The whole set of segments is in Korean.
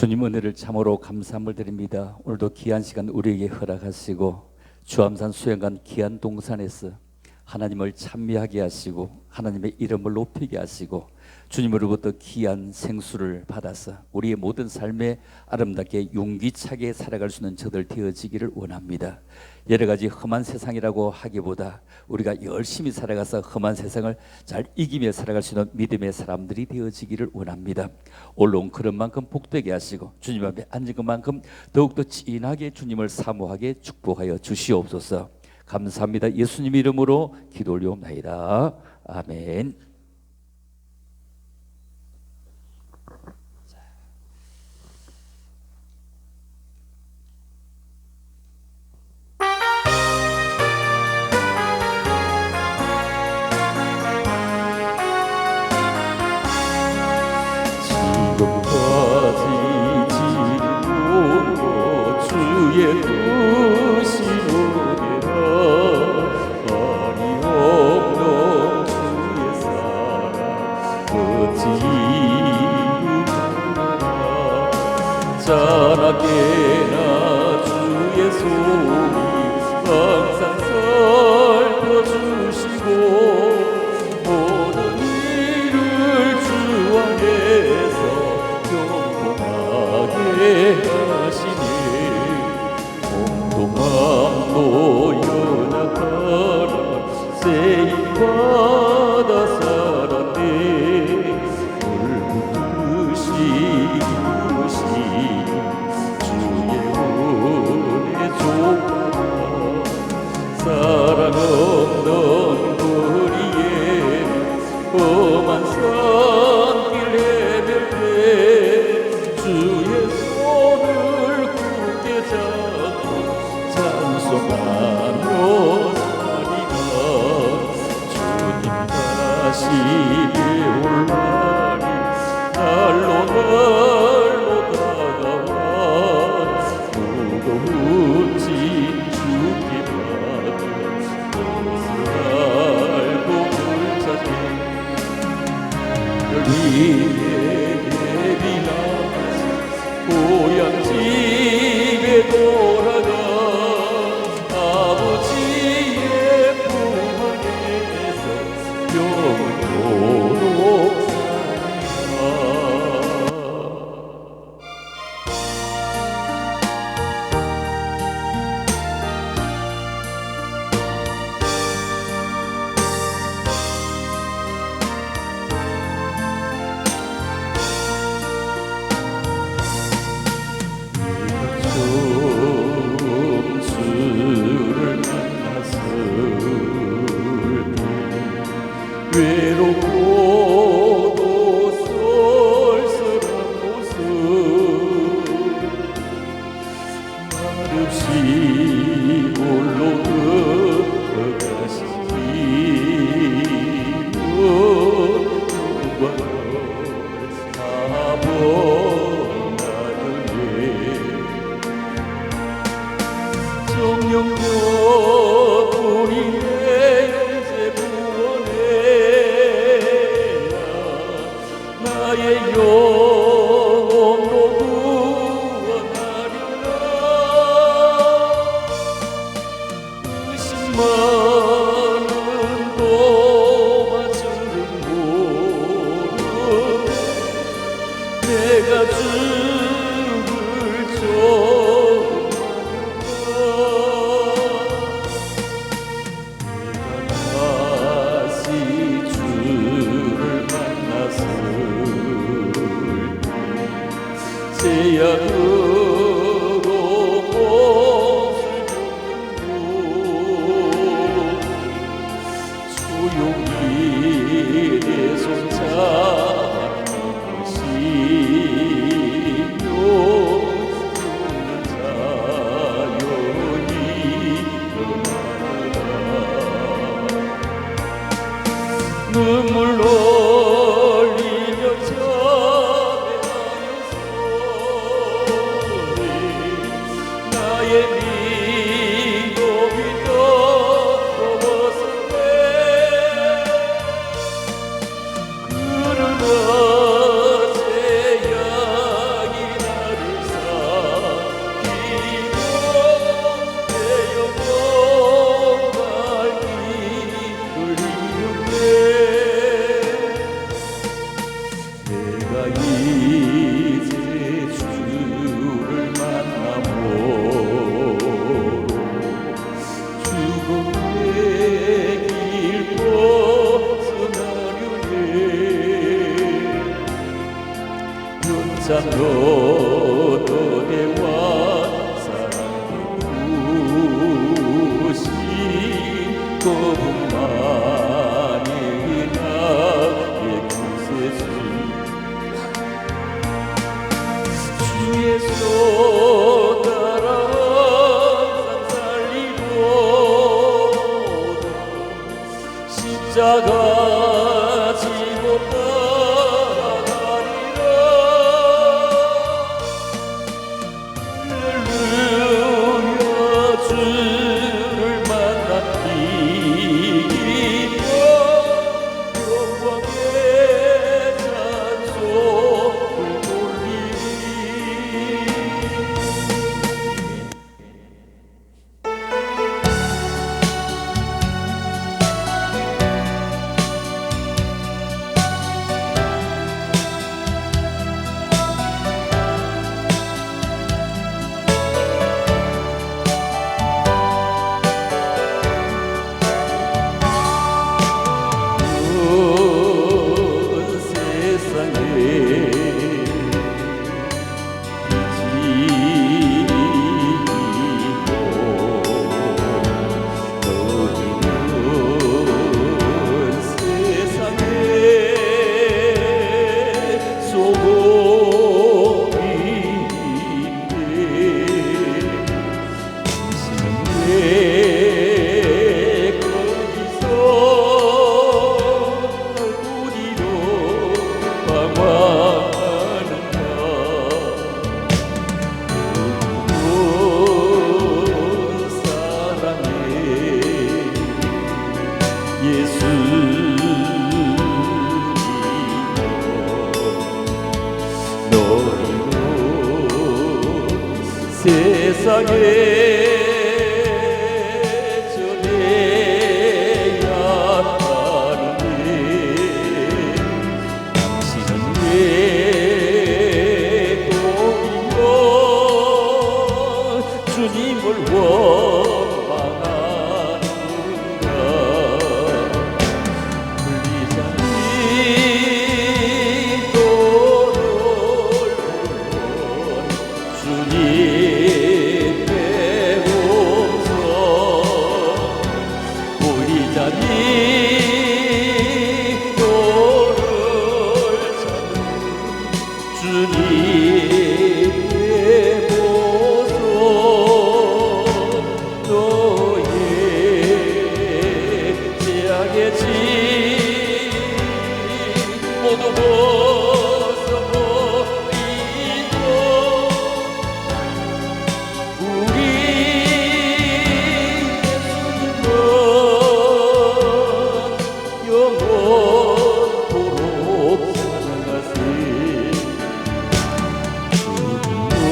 주님 은혜를 참으로 감사함을 드립니다. 오늘도 귀한 시간 우리에게 허락하시고 주암산 수행관 귀한 동산에서 하나님을 찬미하게 하시고 하나님의 이름을 높이게 하시고 주님으로부터 귀한 생수를 받아서 우리의 모든 삶에 아름답게 용기차게 살아갈 수 있는 저들 되어지기를 원합니다. 여러 가지 험한 세상이라고 하기보다 우리가 열심히 살아가서 험한 세상을 잘 이기며 살아갈 수 있는 믿음의 사람들이 되어지기를 원합니다. 올라온 그런 만큼 복되게 하시고 주님 앞에 앉은 것만큼 더욱더 진하게 주님을 사모하게 축복하여 주시옵소서. 감사합니다. 예수님 이름으로 기도 올리옵나이다. 아멘. 주의 뜻이로되라 아니 없는 주의 사랑 어찌 이루라 자나깨나 주의 소리 항상 살펴주시고 모든 일을 주 안에서 경공하게 하시니 마음도 연약하라 세임받아 살았네 물붓듯이 부으신 주의 은혜 좋아 사랑 없는 거리에 험한 산길 헤맬 때 주의 손을 굳게 잡고 찬송하며 살리라 주님 다시 배울 날이 날로 다가와 무거운 짐 주께 받아 무엇을 알고 불차게 열리게 비나서 고향 집에 돌아가 외롭고도 썰썰한 모습 말없이 홀로 걸어가시니 누가 널 사보나르네 정령껏 우리의 나의 영혼도 구원하리라 의심 많은 도마줄은 모르네 내가 죽을 조금만 다시 주를 만나서 제약으로 옷을 벗고 조용히 내 손 잡으시며 자연히 떠나라 눈물로 흘리며 참회하여서 너희와 사랑해 주신 그분만이 나의 구세주 주의 손 따라 항상 살리고도 십자가 지고 따라가리라 할렐루야 주를 만나 이기고 영광의 찬송을 돌리리 온 세상에 너희는 세상의 소금인데 당신은 왜 거기서 우리로 방황하는가 온 사랑의 예수님여 너희로 세상에 전해야 하는데 당신은 왜 또이여 주님을 원망하는가 불리자니 주님 배움서 보이자니 너를 찾는 주님 배보소 너의 제약의 짐 모두 벗어버리고 우리 예수님은 영원토록 찬양하세 온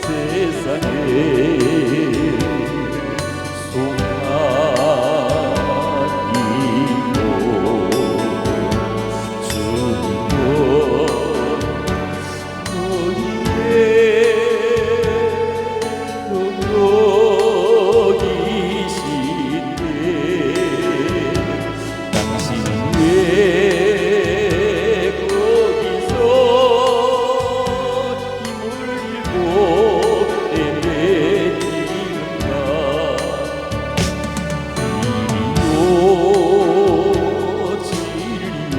세상에 소망이요 주님여 당신은 왜 거기서 힘을 잃고 헤매이는가 진리요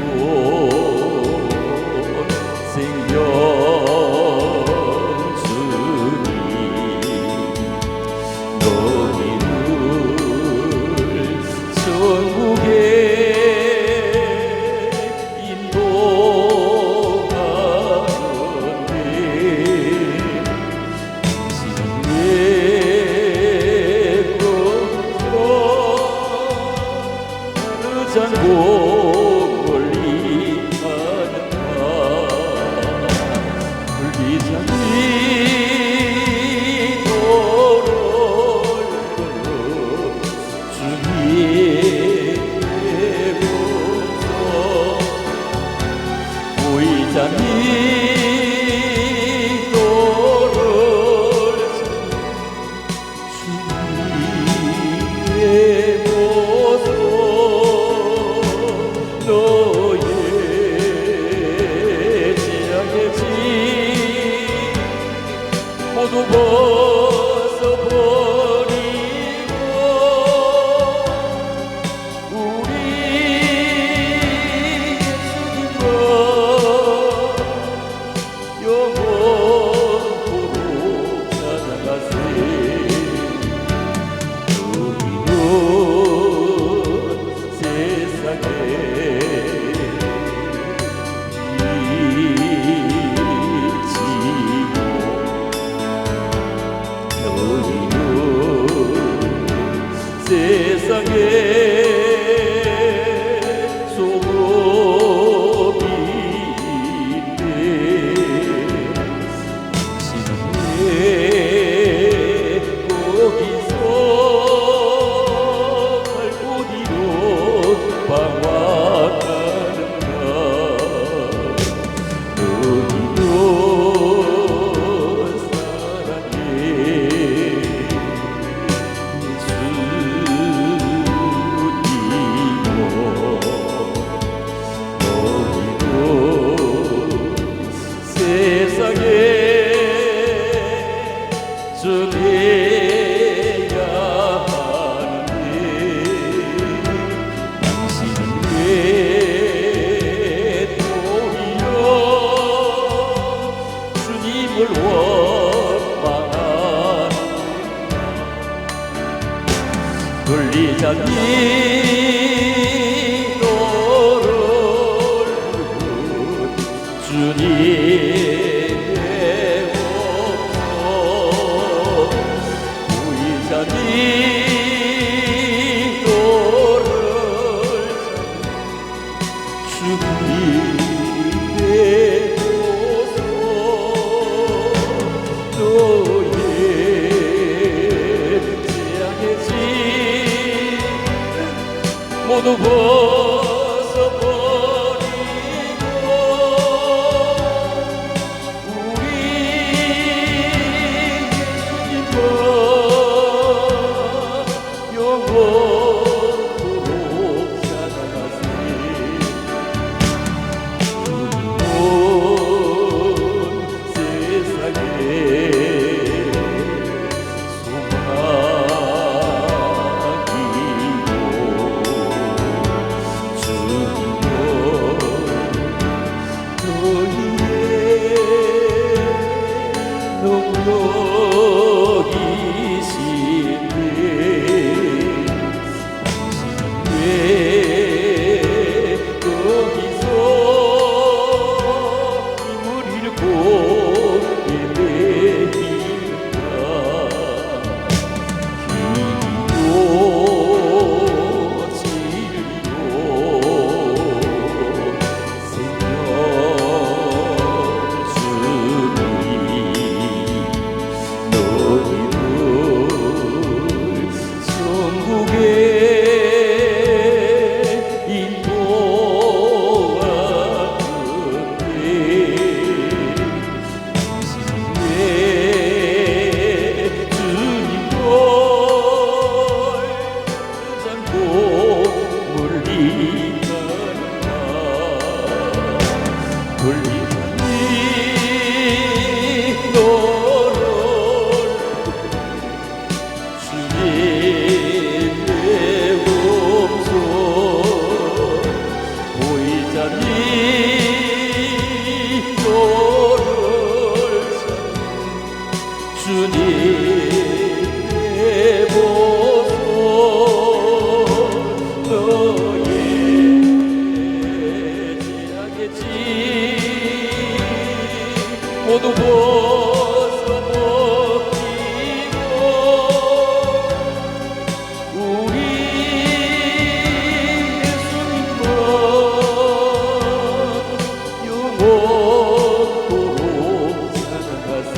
생명 주님 너희를 천국에 인도하는데 당신은 왜 거기서 늦은 멀리 가는가 불기장이 너를 주님 배고서 보이자니 너를 주님 배고서 너의 제약의 짐 모두 벗어버리고 우리 예수님과 영원토록 찾아가세. 우리는 세상에 세상에 소금인데 당신의 거기서 갈곳 이룬 방황하는가. 너희는 사랑해 세상에 전해야 하는데 당신은 왜 도리어 주님을 원망하는가. 돌리자니 너를 주님 보이자니 너를 주님 보소. 너의 재앙의 짐 모두 벗어버리고 우리 예수님과 영원토록 찾아가세. 주님은 세상에 모두 벗어버리고 우리 예수님과 영원토록 찾아가세.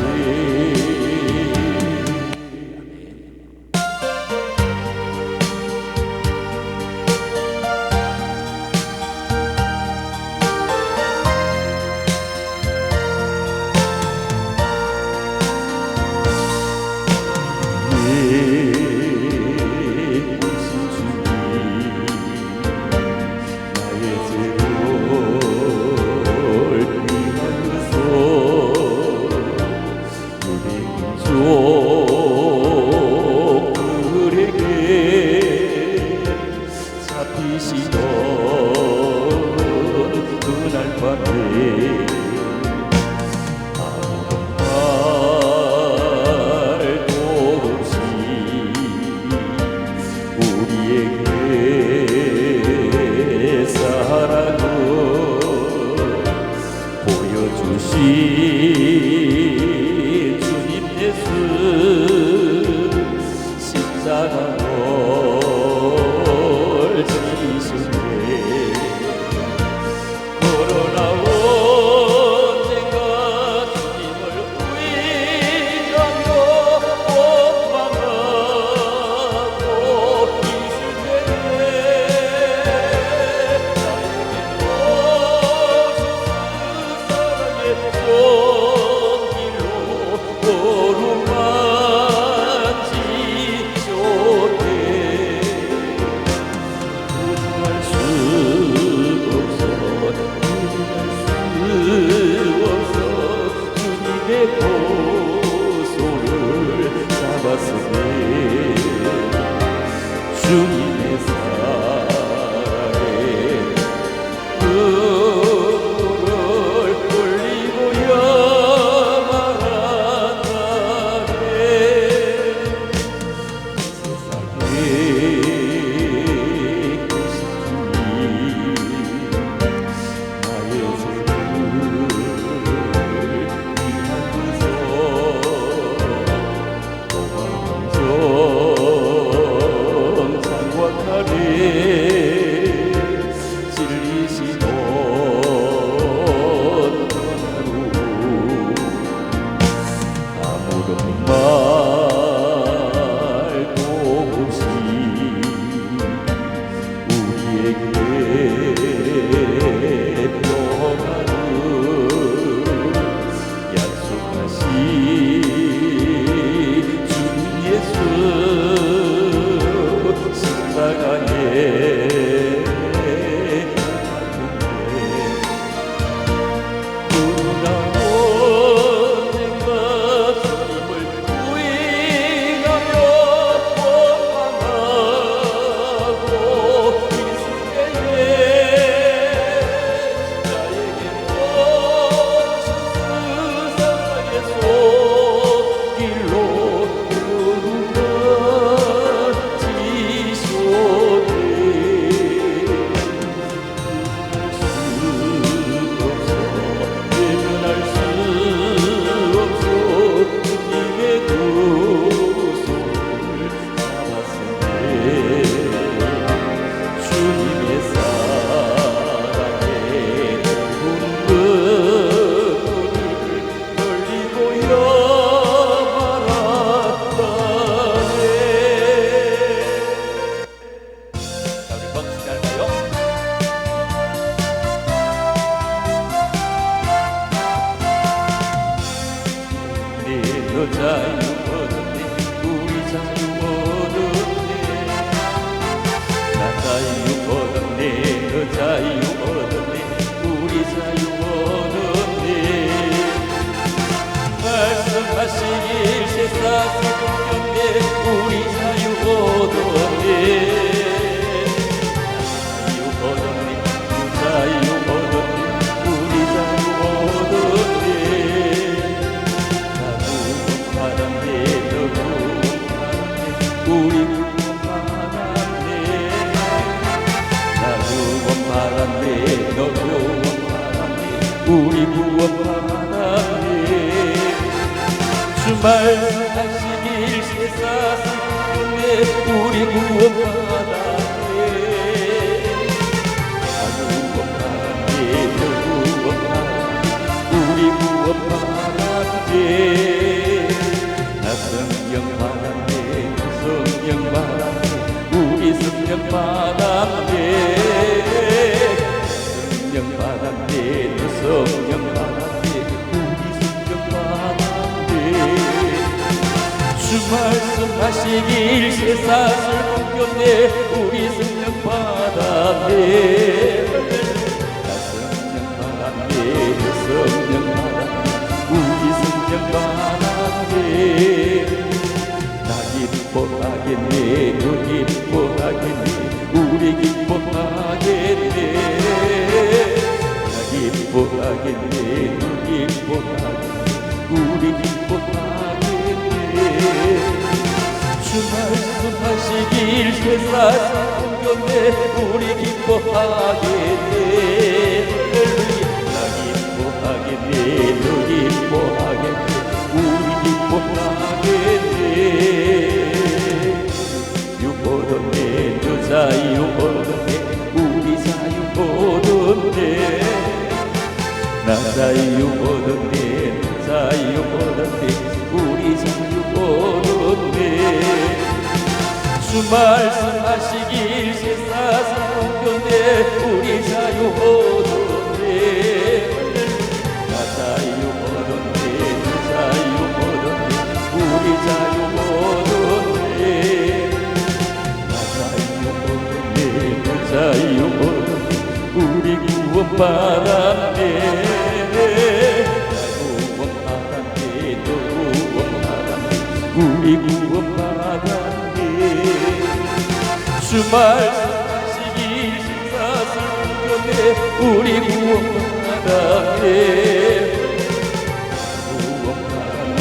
고소를 잡았으니 주님의 사랑에 눈물을 흘리고야 말았다네. 세상에 나의 죄를 위하여서 도망정 장관하리 진리시던 하루 아무런 말도 없이 우리에게 평안을 약속하신 주 예수 십자가에 누가 언젠가 주님을 부인하며 원망하고 있을 때에 나에게 오신 세상의 손길로 누군가 지시오네. 외면할 수 없어 주님의 두 손을 잡았으니 주님의 사랑에 눈물을 흘리고야 말았다네. 자, 우리 박수 할까요? 너 자유 얻었네. 우리 자유 얻었네. 나 자유 얻었네. 너 자유 얻었네. 우리 자유 얻었네. 말씀하시길 세상이 바뀌었네. 우리 자유 얻었네. 자유 얻었네. 자유 얻었네. 우리 자유 얻었네. 우리 구원받았네. 나 구원받았네. 너 구원받았네. 우리 구원받았네. 주 말씀하시길 세상이 바뀌었네. 우리 구원받았네. 나 구원받았네. 너 구원받았네. 우리 구원받았네. 나 성령 받았네. 성령 받았네. 우리 성령 받았네. 성령 받았네. 너 성령 받았네. 우리 성령 받았네. 주 말씀하시길 세상을 바뀌었네. 우리 성령 받았네. 나 성령 받았네. 너 성령 받았네. 우리 성령 받았네. 나 기뻐하겠네. 너 기뻐하겠네. 우리 기뻐하겠네. 나 기뻐하겠네. 너 기뻐하겠네. 우리 기뻐하겠네. 주 말씀하시길 세상 바뀌었네. 우리 기뻐하겠네. 나 기뻐하겠네. 너 기뻐하겠네. 우리 기뻐하겠네. 얻었네. 너 자유 얻었네. 우리 자유 얻었네. 나 자유 얻었네. 너 자유 얻었네. 우리 자유 얻었네. 주 말씀하시길 세상 바뀌었네. 우리 자유 얻었네. 나 자유 얻었네. 너 자유 얻었네. 우리 자유 얻었네. 자유 얻었네. 우리 구원받았네. 나 구원받았네. 우리 구원받았네. 주말 시기 신사슬 우리 구원받았네. 구원받았네.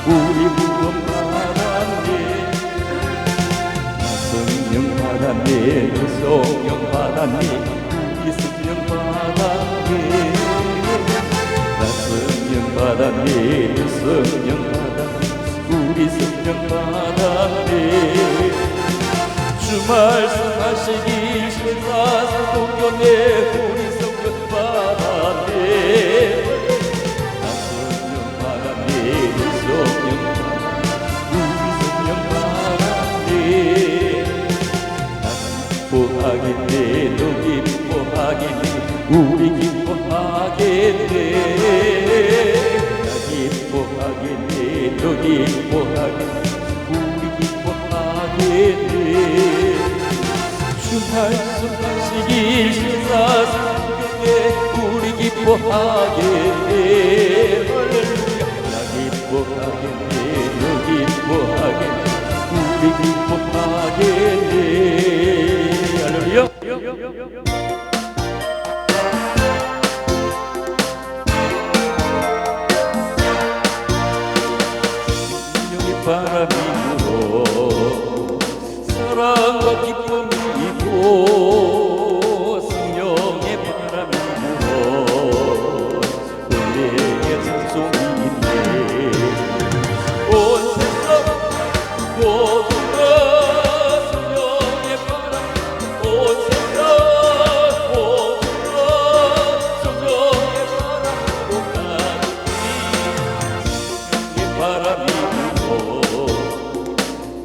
우리 구원받았네. 성령 받았네. 성령 받았네. 우리 성령 받았네. 성령 받았네. 성령 받았네. 우리 성령 받았네. 주 말씀하시길 신사서 동견에 우리 성령 받았네. 성령 받았네. 성령 받았네. 우리 성령 받았네. 기뻐하겠네. 너 기뻐하겠네. 우리 기뻐하겠네. 나 기뻐하겠네. 너 기뻐하겠네. 우리 기뻐하겠네. 주 말씀하시길 신사성경에 우리 기뻐하겠네. 할렐루야. 나 기뻐하겠네. 너 기뻐하겠네. 우리 기뻐하겠네. 할렐루야. 바람이 불어 사랑과 기쁨이 있고 성령의 바람이 불어 은혜의 찬송이 있네. 온 세상 모두가 성령의 바람 온 세상 모두가 성령의 바람으로 가득히 성령의 바람이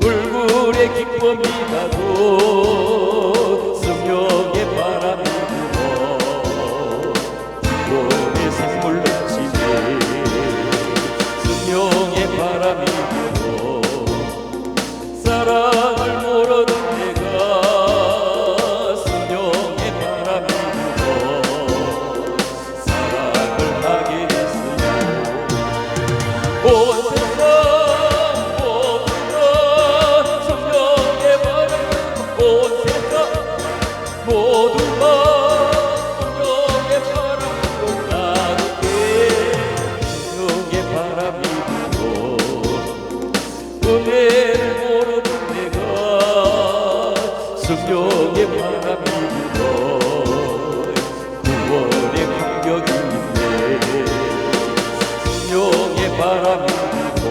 불굴의 기쁨이 가고 성령의 바람이 불어 기쁨의 샘물 넘치네. 성령의 바람이 불어 사랑을 모르는 내가 성령의 바람이 불어 사랑을 하게 됐으며 온 세상 모두가 성령의 바람으로 가득해. 성령의 바람이 불어 은혜를 모르는 내가 성령의 바람이 불어 구원의 감격이 있네. 성령의 바람이 불어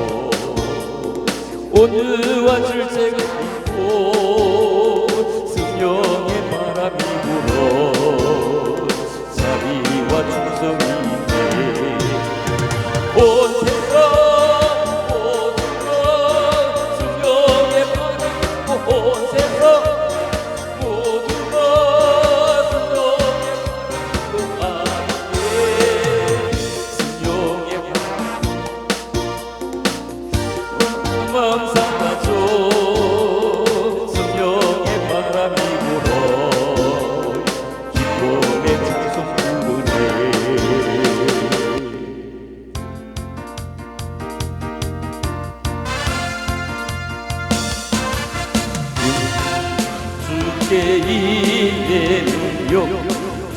온유와 질색을 입고 성령의 바람이 불어 자비와 충성이 있네. 온 세상 모두가 성령의 바람이 불어 온 세상 모두가 성령의 바람으로 가득해. 성령의 마음 삼아줘. 성령의 바람이 불어 기쁨의 찬송 부르네. 주께 인내 능력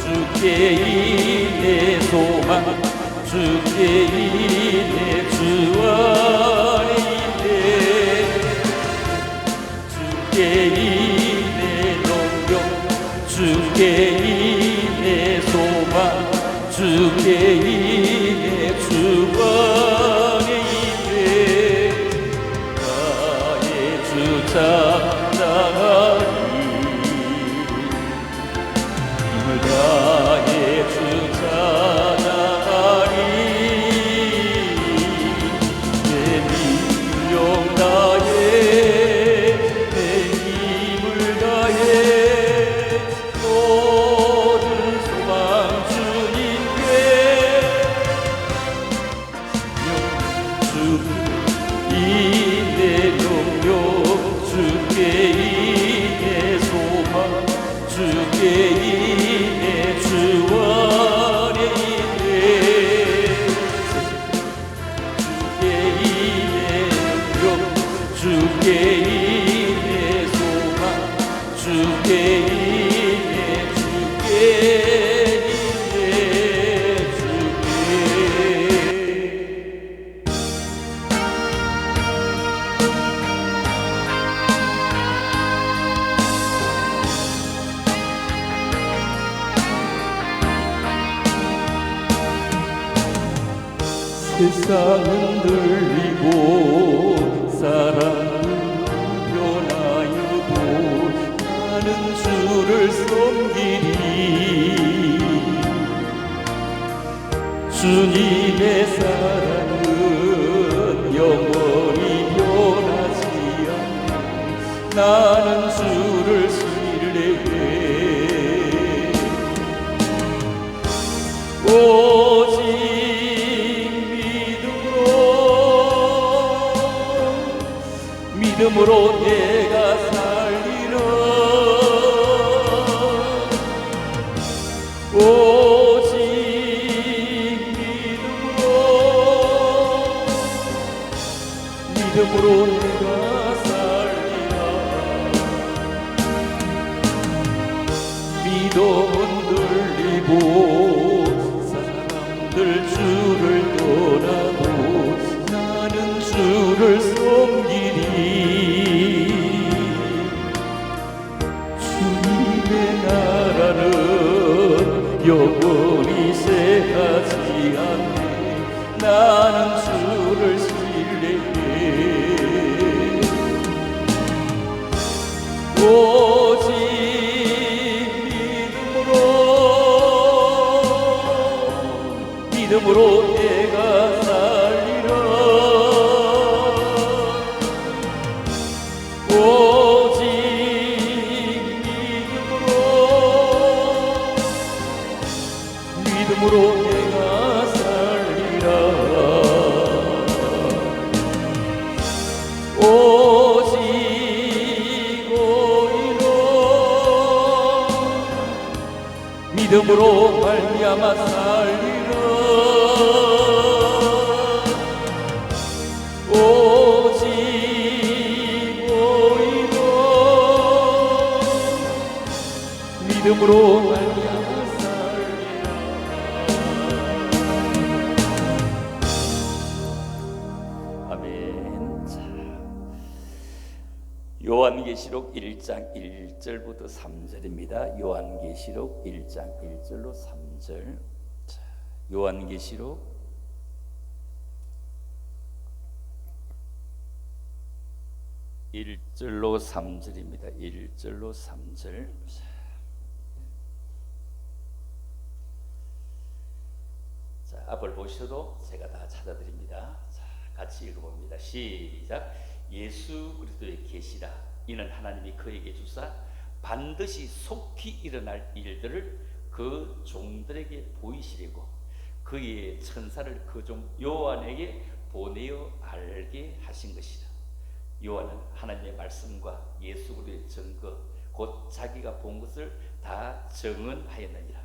주께 인내 소망 주께 인내 주 안에 있네. 주께 인내 능력 주께 인내 소망 주께 인내 주 안에 있네. 나의 주 찬양하리 힘을 다해 주 찬양하리 세상은 들리고 사람은 변하여도 나는 주를 섬기리. 주님의 사랑은 영원히 변하지 않네. 나는 주를 신뢰해. 오직 믿음으로 내가 살리라. 오직 믿음으로 내가 살리라. 믿음은 들리고 사람들 주를 떠나도 나는 주를 섬기리. 주님의 나라는 영원히 새하지 않네. 나는 주를 신뢰해. 오직 믿음으로 내가 살리라. 오직 믿음으로 내가 살리라. 오직 오히려 믿음으로 말미암아 살리라. 오직 오히려 믿음으로 말미암아 살리라. 아멘. 자, 요한계시록 1장 1절부터 3절입니다. 요한계시록 1장 1절로 3절. 자, 요한계시록 1절로 3절입니다. 1절로 3절. 자, 앞을 보셔도 제가 다 찾아드립니다. 자, 같이 읽어봅니다. 시작. 예수 그리스도의 계시라. 이는 하나님이 그에게 주사 반드시 속히 일어날 일들을 그 종들에게 보이시려고 그의 천사를 그 종 요한에게 보내어 알게 하신 것이라. 요한은 하나님의 말씀과 예수 그리스도의 증거 곧 자기가 본 것을 다 증언하였느니라.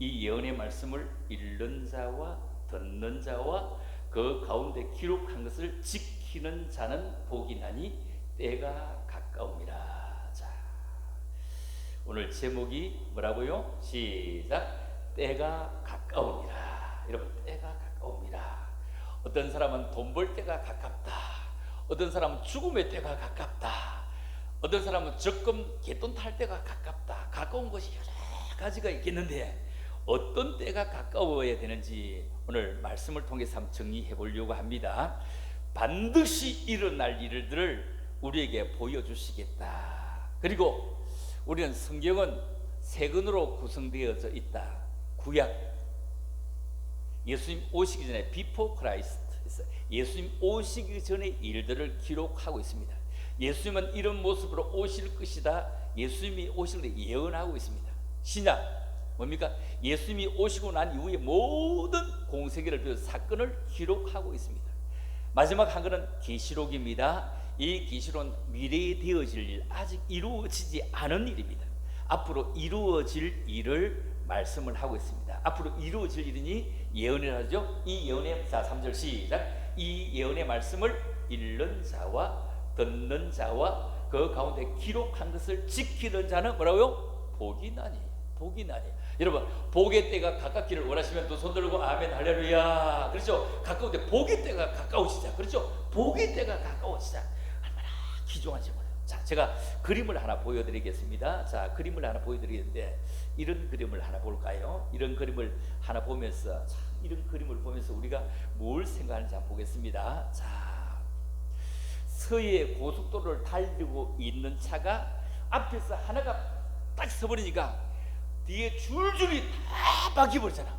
이 예언의 말씀을 읽는 자와 듣는 자와 그 가운데 기록한 것을 지키는 자는 복이 나니 때가 가까움이라. 자, 오늘 제목이 뭐라고요? 시작. 때가 가까움이라. 여러분, 때가 가까움이라. 어떤 사람은 돈 벌 때가 가깝다. 어떤 사람은 죽음의 때가 가깝다. 어떤 사람은 적금 개돈 탈 때가 가깝다. 가까운 것이 여러 가지가 있겠는데 어떤 때가 가까워야 되는지 오늘 말씀을 통해서 한번 정리해 보려고 합니다. 반드시 일어날 일들을 우리에게 보여주시겠다. 그리고 우리는 성경은 세 권으로 구성되어져 있다. 구약, 예수님 오시기 전에 비포 크라이스트, 예수님 오시기 전의 일들을 기록하고 있습니다. 예수님은 이런 모습으로 오실 것이다. 예수님이 오실 때 예언하고 있습니다. 신약 뭡니까? 예수님이 오시고 난 이후에 모든 공생애를 비롯한 사건을 기록하고 있습니다. 마지막 한 권은 계시록입니다. 이 계시록은 미래에 되어질 일, 아직 이루어지지 않은 일입니다. 앞으로 이루어질 일을 말씀을 하고 있습니다. 앞으로 이루어질 일이니 예언을 하죠. 이 예언의, 자 3절 시작. 이 예언의 말씀을 읽는 자와 듣는 자와 그 가운데 기록한 것을 지키는 자는 뭐라고요? 복이 나니, 복이 나니. 여러분, 복의 때가 가깝기를 원하시면 또 손 들고 아멘 할렐루야. 그렇죠? 가까운데 복의 때가 가까우시자. 그렇죠? 복의 때가 가까우시자. 얼마나 귀중한지 몰라요. 자, 제가 그림을 하나 보여드리겠습니다. 자, 그림을 하나 보여드리는데 이런 그림을 하나 볼까요? 이런 그림을 하나 보면서, 자, 이런 그림을 보면서 우리 우리가 뭘 생각하는지 한번 보겠습니다. 자, 서해 고속도로를 달리고 있는 차가 앞에서 하나가 딱 서버리니까 뒤에 줄줄이 다 막혀버리잖아.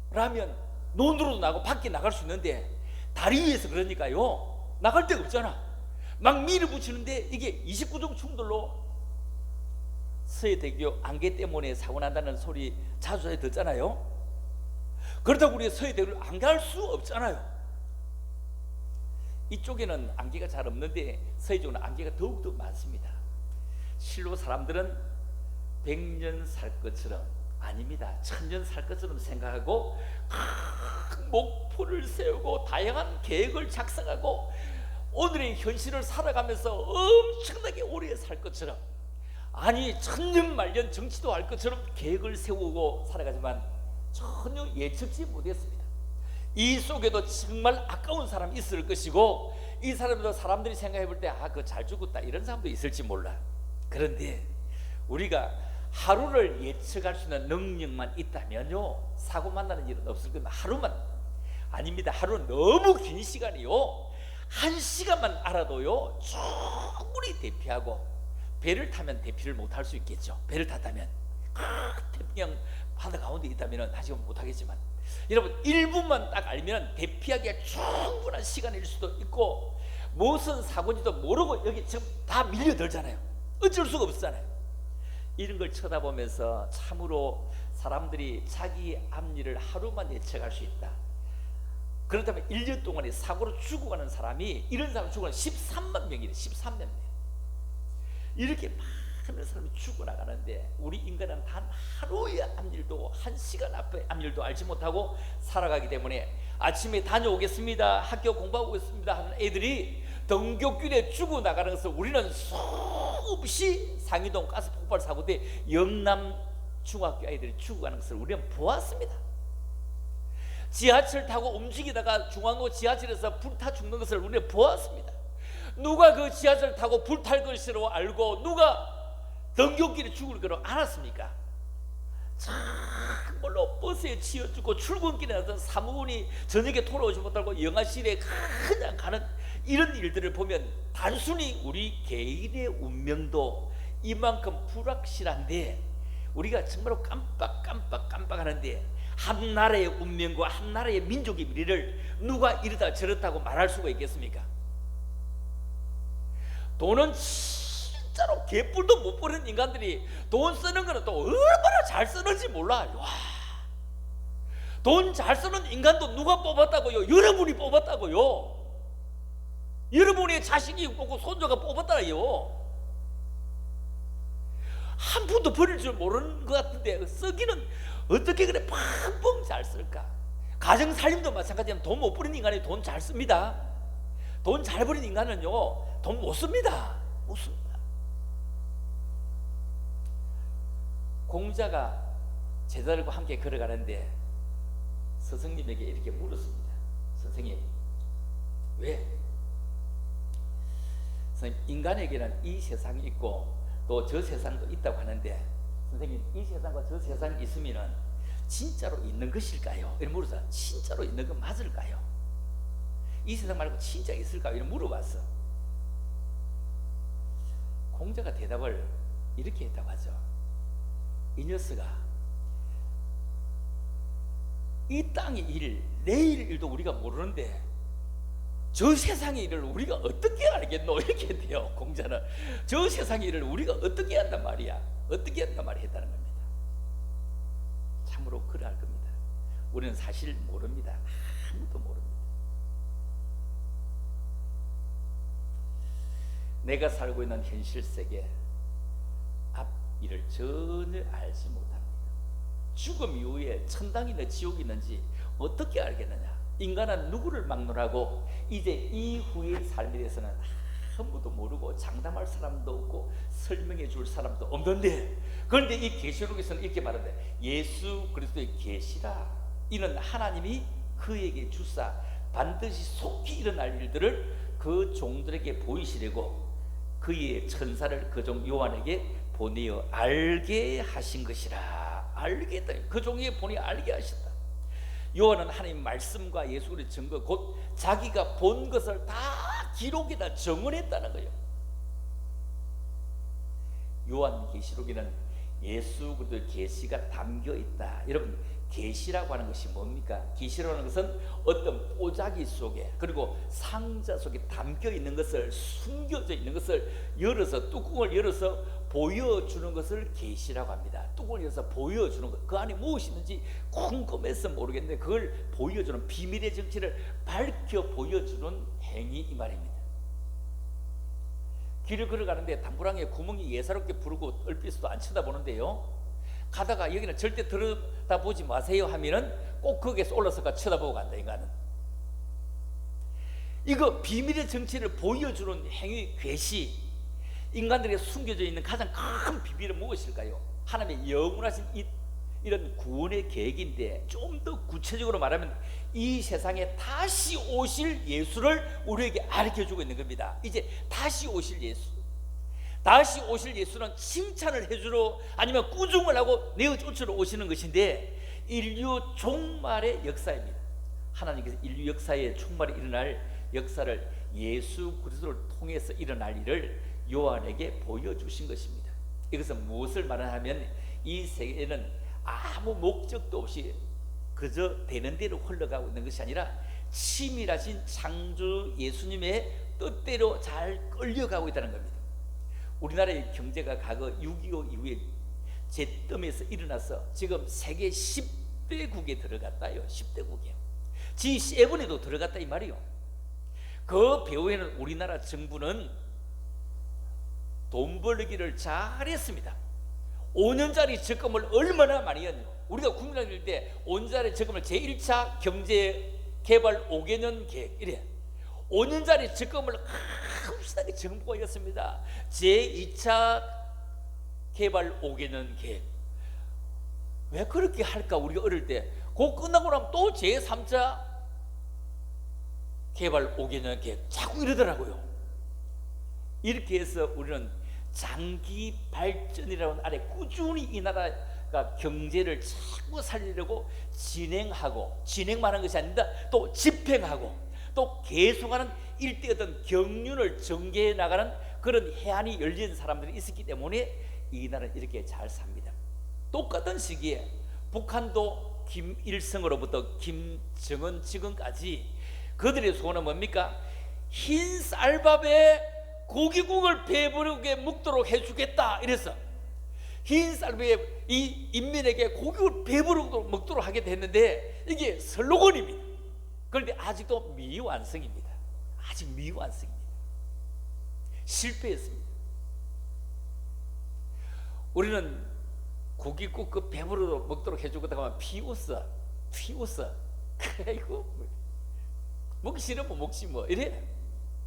도로라면 논으로도 나고 밖에 나갈 수 있는데 다리 위에서 그러니까요 나갈 데가 없잖아. 막 밀어붙이는데 이게 29종 충돌로 서해대교 안개 때문에 사고 난다는 소리 자주 듣잖아요. 그렇다고 우리가 서해대교를 안 갈 수 없잖아요. 이쪽에는 안개가 잘 없는데 서해 쪽은 안개가 더욱더 많습니다. 실로 사람들은 100년 살 것처럼, 아닙니다, 1000년 살 것처럼 생각하고 큰 목표를 세우고 다양한 계획을 작성하고 오늘의 현실을 살아가면서 엄청나게 오래 살 것처럼, 아니 천년 말년 정치도 할 것처럼 계획을 세우고 살아가지만 전혀 예측지 못했습니다. 이 속에도 정말 아까운 사람이 있을 것이고 이 사람도 사람들이 생각해 볼 때 아 그거 잘 죽었다 이런 사람도 있을지 몰라. 그런데 우리가 하루를 예측할 수 있는 능력만 있다면요 사고 만나는 일은 없을 겁니다. 하루만, 아닙니다, 하루는 너무 긴 시간이요. 1시간만 알아도요 충분히 대피하고, 배를 타면 대피를 못할 수 있겠죠. 배를 탔다면 태평양 바다 가운데 있다면 1시간 못하겠지만, 여러분 1분만 딱 알면 대피하기가 충분한 시간일 수도 있고, 무슨 사고인지도 모르고 여기 지금 다 밀려들잖아요. 어쩔 수가 없잖아요. 이런 걸 쳐다보면서 참으로 사람들이 자기 앞일을 하루만 예측할 수 있다. 그렇다면 1년 동안에 사고로 죽어가는 사람이, 이런 사람 죽어가는 13만 명이래. 13만 명. 이렇게 많은 사람이 죽어나가는데 우리 인간은 단 하루의 앞일도 1시간 앞의 앞일도 알지 못하고 살아가기 때문에 아침에 다녀오겠습니다, 학교 공부하고 있습니다 하는 애들이 등굣길에 죽어나가는 것을 우리는 수없이 상위동 가스 폭발 사고 때 영남 중학교 아이들이 죽어가는 것을 우리는 보았습니다. 지하철 타고 움직이다가 중앙로 지하철에서 불타 죽는 것을 우리는 보았습니다. 누가 그 지하철 타고 불탈 것으로 알고 누가 등굣길에 죽을 거로 알았습니까? 참말로 버스에 치여 죽고 출근길에 나선 사무원이 저녁에 돌아오지 못하고 영화실에 그냥 가는 이런 일들을 보면 단순히 우리 개인의 운명도 이만큼 불확실한데 우리가 정말로 깜빡하는데 한 나라의 운명과 한 나라의 민족의 미래를 누가 이러다 저렇다고 말할 수가 있겠습니까? 돈은 진짜로 개뿔도 못 버는 인간들이 돈 쓰는 거는 또 얼마나 잘 쓰는지 몰라. 돈 잘 쓰는 인간도 누가 뽑았다고요? 여러분이 뽑았다고요. 여러분의 자식이 뽑고 손자가 뽑았다요. 한 푼도 버릴 줄 모르는 것 같은데 쓰기는 어떻게 그래 팡팡 잘 쓸까? 가정 살림도 마찬가지로 돈 못 버리는 인간이 돈 잘 씁니다. 돈 잘 버리는 인간은요 돈 못 씁니다. 못 씁니다. 공자가 제자들과 함께 걸어가는데 스승님에게 이렇게 물었습니다. 선생님, 왜? 선생님, 인간에게는 이 세상이 있고 또 저 세상도 있다고 하는데 선생님, 이 세상과 저 세상이 있으면 진짜로 있는 것일까요? 이렇게 물어서 진짜로 있는 건 맞을까요? 이 세상 말고 진짜 있을까요? 이렇게 물어봤어. 공자가 대답을 이렇게 했다고 하죠. 이 녀석아, 이 땅의 일, 내일 일도 우리가 모르는데 저 세상의 일을 우리가 어떻게 알겠노? 이렇게 했대요. 공자는 저 세상의 일을 우리가 어떻게 한단 말이야? 어떻게 한단 말이 했다는 겁니다. 참으로 그러할 겁니다. 우리는 사실 모릅니다. 아무도 모릅니다. 내가 살고 있는 현실 세계 앞 일을 전혀 알지 못합니다. 죽음 이후에 천당이나 지옥이 있는지 어떻게 알겠느냐? 인간은 누구를 막론하고 이제 이후의 삶에 대해서는 아무도 모르고 장담할 사람도 없고 설명해 줄 사람도 없는데, 그런데 이 계시록에서는 이렇게 말한다. 예수 그리스도의 계시라, 이는 하나님이 그에게 주사 반드시 속히 일어날 일들을 그 종들에게 보이시려고 그의 천사를 그 종 요한에게 보내어 알게 하신 것이라. 알게 했다. 그 종에게 보니 알게 하셨다. 요한은 하나님 말씀과 예수 그리스도의 증거, 곧 자기가 본 것을 다 기록에다 정언했다는 거예요. 요한계시록에는 예수 그리스도의 계시가 담겨 있다. 여러분, 계시라고 하는 것이 뭡니까? 계시라고 하는 것은 어떤 보자기 속에, 그리고 상자 속에 담겨 있는 것을, 숨겨져 있는 것을 열어서, 뚜껑을 열어서 보여주는 것을 계시라고 합니다. 뚜껑을 열어서 보여주는 것, 그 안에 무엇이 있는지 궁금해서 모르겠는데 그걸 보여주는, 비밀의 정체를 밝혀 보여주는 행위, 이 말입니다. 길을 걸어가는데 담벼락에 구멍이 예사롭게 부르고 얼핏도 안 쳐다보는데요, 가다가 여기는 절대 들여다보지 마세요 하면은 꼭 거기에서 올라서가 쳐다보고 간다. 인간은 이거 비밀의 정체를 보여주는 행위, 계시, 인간들에게 숨겨져 있는 가장 큰 비밀은 무엇일까요? 하나님의 영원하신 이런 구원의 계획인데, 좀 더 구체적으로 말하면 이 세상에 다시 오실 예수를 우리에게 알려주고 있는 겁니다. 이제 다시 오실 예수, 다시 오실 예수는 칭찬을 해주러, 아니면 꾸중을 하고 내어 쫓으러 오시는 것인데, 인류 종말의 역사입니다. 하나님께서 인류 역사의 종말에 일어날 역사를 예수 그리스도를 통해서 일어날 일을 요한에게 보여주신 것입니다. 이것은 무엇을 말하냐면, 이 세계에는 아무 목적도 없이 그저 되는 대로 흘러가고 있는 것이 아니라 치밀하신 창조 예수님의 뜻대로 잘 끌려가고 있다는 겁니다. 우리나라의 경제가 과거 6.25 이후에 재뜸에서 일어나서 지금 세계 10대국에 들어갔다요. 10대국에 G7에도 들어갔다 이 말이요. 그 배후에는 우리나라 정부는 돈 벌기를 잘했습니다. 5년짜리 적금을 얼마나 많이 했노. 우리가 국민학교 때 5년짜리 적금을 제1차 경제개발 5개년 계획, 이래 5년짜리 적금을 흡사하게 정부가 했습니다. 제2차 개발 5개년 계획. 왜 그렇게 할까? 우리가 어릴 때 그거 끝나고 나면 또 제3차 개발 5개년 계획 자꾸 이러더라고요. 이렇게 해서 우리는 장기 발전이라는 아래 꾸준히 이 나라가 경제를 자꾸 살리려고 진행만 하는 것이 아닙니다. 또 집행하고 또 계속하는 일대 어떤 경륜을 전개해 나가는 그런 해안이 열린 사람들이 있었기 때문에 이 나라는 이렇게 잘 삽니다. 똑같은 시기에 북한도 김일성으로부터 김정은 지금까지 그들의 소원은 뭡니까? 흰 쌀밥에 고기국을 배부르게 먹도록 해주겠다. 이래서 흰 쌀밥에 이 인민에게 고기국을 배부르게 먹도록 하게 됐는데, 이게 슬로건입니다. 그런데 아직도 미완성입니다. 아직 미완성입니다. 실패했습니다. 우리는 고기국 그 배부르게 먹도록 해주겠다고 하면 피우서 그래고 먹기 싫으면 먹지 뭐 이래.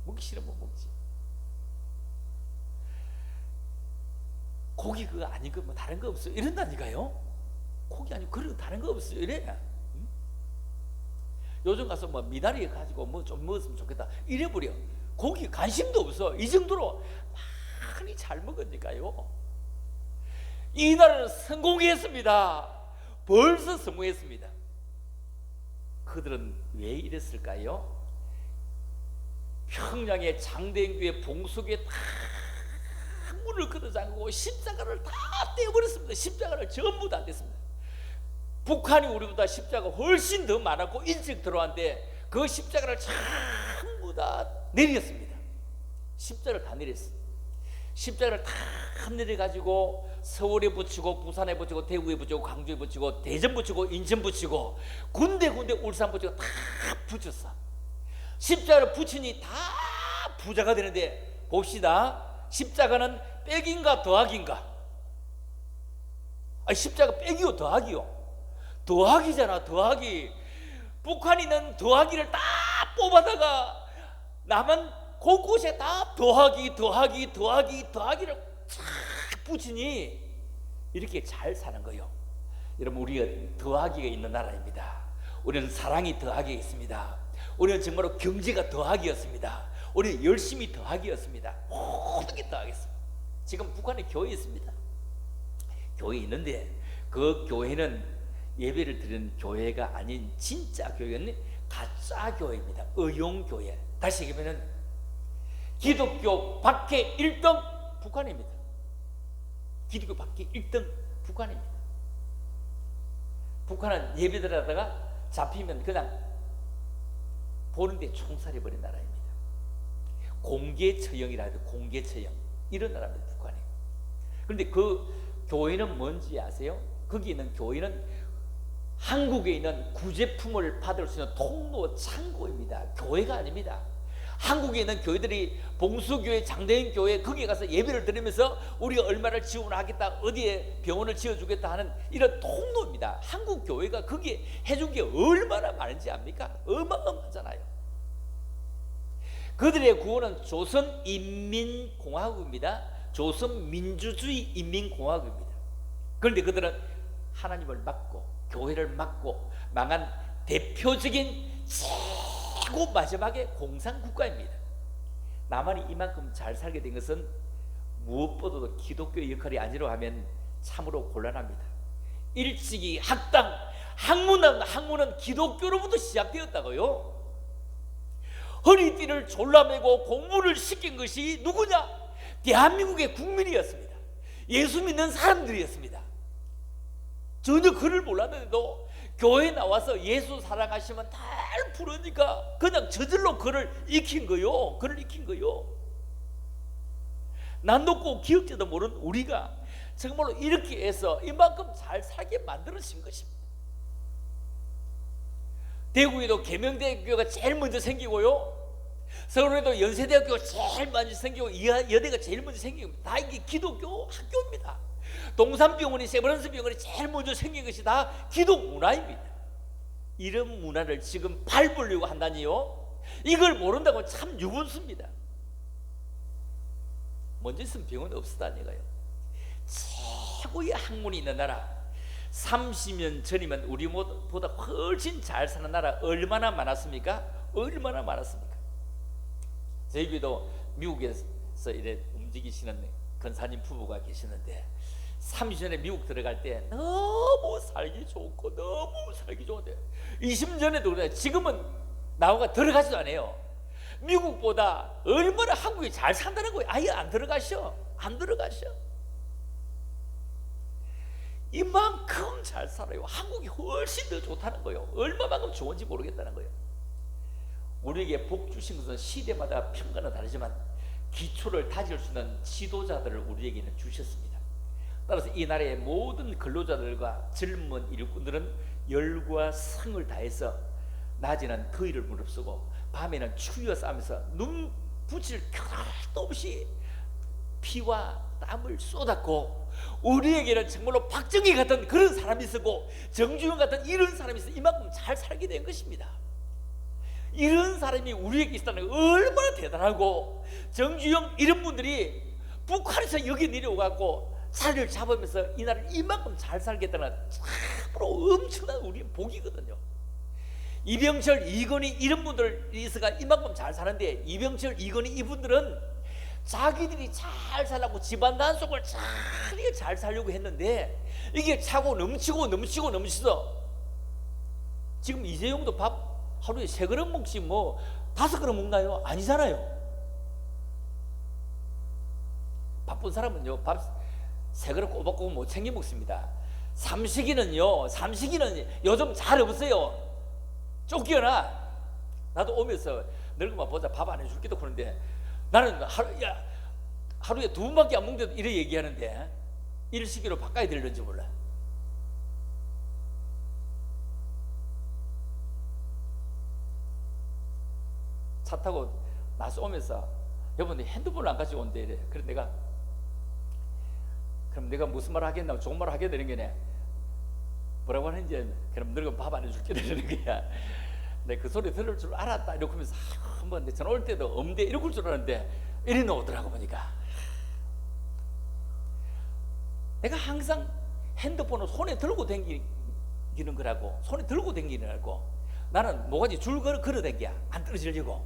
먹기 싫으면 먹지. 고기 그거 아닌 거 뭐 다른 거 없어요 이런다니까요. 고기 아니고 그런 다른 거 없어요 이래. 응? 요즘 가서 뭐 미나리 가지고 뭐 좀 먹었으면 좋겠다 이래버려. 고기 관심도 없어. 이 정도로 많이 잘 먹으니까요. 이 나라는 성공했습니다. 벌써 성공했습니다. 그들은 왜 이랬을까요? 평양의 장대인교회 봉숙에 다 문을 걷어잠그고 십자가를 다 떼어버렸습니다. 십자가를 전부 다 뗐습니다. 북한이 우리보다 십자가 훨씬 더 많았고 일찍 들어왔는데 그 십자가를 전부 다 내렸습니다. 십자가를 다 내렸어요. 십자가를 다 내려가지고 서울에 붙이고 부산에 붙이고 대구에 붙이고 광주에 붙이고 대전 붙이고 인천 붙이고 군데 울산 붙이고 다 붙였어. 십자가를 붙이니 다 부자가 되는데 봅시다. 십자가는 빼기인가 더하기인가? 아니 십자가 빼기요 더하기요? 더하기잖아. 더하기. 북한이는 더하기를 다 뽑아다가 남은 곳곳에 다 더하기를 쫙 붙이니 이렇게 잘 사는 거예요. 여러분, 우리가 더하기가 있는 나라입니다. 우리는 사랑이 더하기가 있습니다. 우리는 정말로 경제가 더하기였습니다. 우리는 열심히 더하기였습니다. 모든 게 더하겠습니다. 지금 북한에 교회 있습니다. 교회 있는데 그 교회는 예배를 드리는 교회가 아닌 진짜 교회는 가짜 교회입니다. 의용교회. 다시 얘기하면 기독교 밖에 1등 북한입니다. 기독교 밖에 1등 북한입니다. 북한은 예배 드리다가 잡히면 그냥 보는데 총살해 버린 나라입니다. 공개 처형이라 해도 공개 처형 이런 나라입니다. 북한이. 그런데 그 교회는 뭔지 아세요? 거기 있는 교회는 한국에 있는 구제품을 받을 수 있는 통로 창고입니다. 교회가 아닙니다. 한국에 있는 교회들이 봉수교회, 장대인 교회 거기에 가서 예배를 드리면서 우리가 얼마를 지원하겠다, 어디에 병원을 지어주겠다 하는 이런 통로입니다. 한국 교회가 거기에 해준 게 얼마나 많은지 압니까? 어마어마하잖아요. 그들의 구호는 조선인민공화국입니다. 조선민주주의 인민공화국입니다. 그런데 그들은 하나님을 막고 교회를 막고 망한 대표적인 최고 마지막에 공산국가입니다. 남한이 이만큼 잘 살게 된 것은 무엇보다도 기독교의 역할이 아니라고 하면 참으로 곤란합니다. 일찍이 학당, 학문은 기독교로부터 시작되었다고요. 허리띠를 졸라매고 공부를 시킨 것이 누구냐? 대한민국의 국민이었습니다. 예수 믿는 사람들이었습니다. 전혀 그를 몰랐는데도 교회에 나와서 예수 사랑하시면 잘 부르니까 그냥 저절로 그를 익힌 거요. 그를 익힌 거요. 난독고 기억자도 모르는 우리가 정말로 이렇게 해서 이만큼 잘 살게 만들어진 것입니다. 대구에도 계명대학교가 제일 먼저 생기고요, 서울에도 연세대학교가 제일 먼저 생기고 여대가 제일 먼저 생기고 다 이게 기독교 학교입니다. 동산병원이, 세브란스 병원이 제일 먼저 생긴 것이 다 기독 문화입니다. 이런 문화를 지금 밟으려고 한다니요? 이걸 모른다고 참 유분수입니다. 먼저 있으면 병원이 없었다는 얘기예요. 최고의 학문이 있는 나라, 30년 전이면 우리보다 훨씬 잘 사는 나라 얼마나 많았습니까? 얼마나 많았습니까? 저희 교회도 미국에서 이래 움직이시는 권사님 부부가 계시는데 30년에 미국 들어갈 때 너무 살기 좋고 너무 살기 좋은데 20년 전에도 그래. 지금은 나오가 들어가지도 않아요. 미국보다 얼마나 한국이 잘 산다는 거예요. 아예 안 들어가셔. 안 들어가셔. 이만큼 잘 살아요. 한국이 훨씬 더 좋다는 거예요. 얼마만큼 좋은지 모르겠다는 거예요. 우리에게 복 주신 것은 시대마다 평가는 다르지만 기초를 다질 수 있는 지도자들을 우리에게는 주셨습니다. 따라서 이 나라의 모든 근로자들과 젊은 일꾼들은 열과 성을 다해서 낮에는 더위를 무릅쓰고 밤에는 추위와 싸우면서 눈 붙일 겨를도 없이 피와 땀을 쏟았고, 우리에게는 정말로 박정희 같은 그런 사람이 있었고 정주영 같은 이런 사람이 있어 이만큼 잘 살게 된 것입니다. 이런 사람이 우리에게 있다는 게 얼마나 대단하고, 정주영 이런 분들이 북한에서 여기 내려오갖고 자리를 잡으면서 이 나라를 이만큼 잘 살겠다는 참으로 엄청난 우리의 복이거든요. 이병철, 이건희 이런 분들이 있어가 이만큼 잘 사는데, 이병철, 이건희 이분들은 자기들이 잘 살라고 집안 단속을 잘 살려고 했는데 이게 차고 넘치서 지금 이재용도 밥 하루에 3그릇 먹지 뭐 5그릇 먹나요? 아니잖아요. 바쁜 사람은요 밥 3그릇 꼬박꼬박 못 챙겨 먹습니다. 삼식이는 요즘 잘 없어요. 쫓겨나. 나도 오면서 늙으면 보자 밥 안 해줄게도 그러는데 나는 하루에 2번밖에 안 먹는데도 이래 얘기하는데 일시기로 바꿔야 될는지 몰라. 차 타고 나서 오면서 여러분들 핸드폰을 안 가지고 온대 이래. 그래서 그럼 내가 무슨 말을 하겠나, 좋은 말을 하게 되는 게네. 뭐라고 하는지, 그럼 늙으면 밥 안 해줄게 되는 거야. 내가 그 소리 들을 줄 알았다 이러고 하면서 한번 전화 올 때도 없는데 이러고 줄 알았는데 이리 나오더라고 보니까. 내가 항상 핸드폰을 손에 들고 댕기는 거라고, 손에 들고 댕기는 거라고. 나는 뭐가지 줄 걸어 댕겨 안 떨어지려고.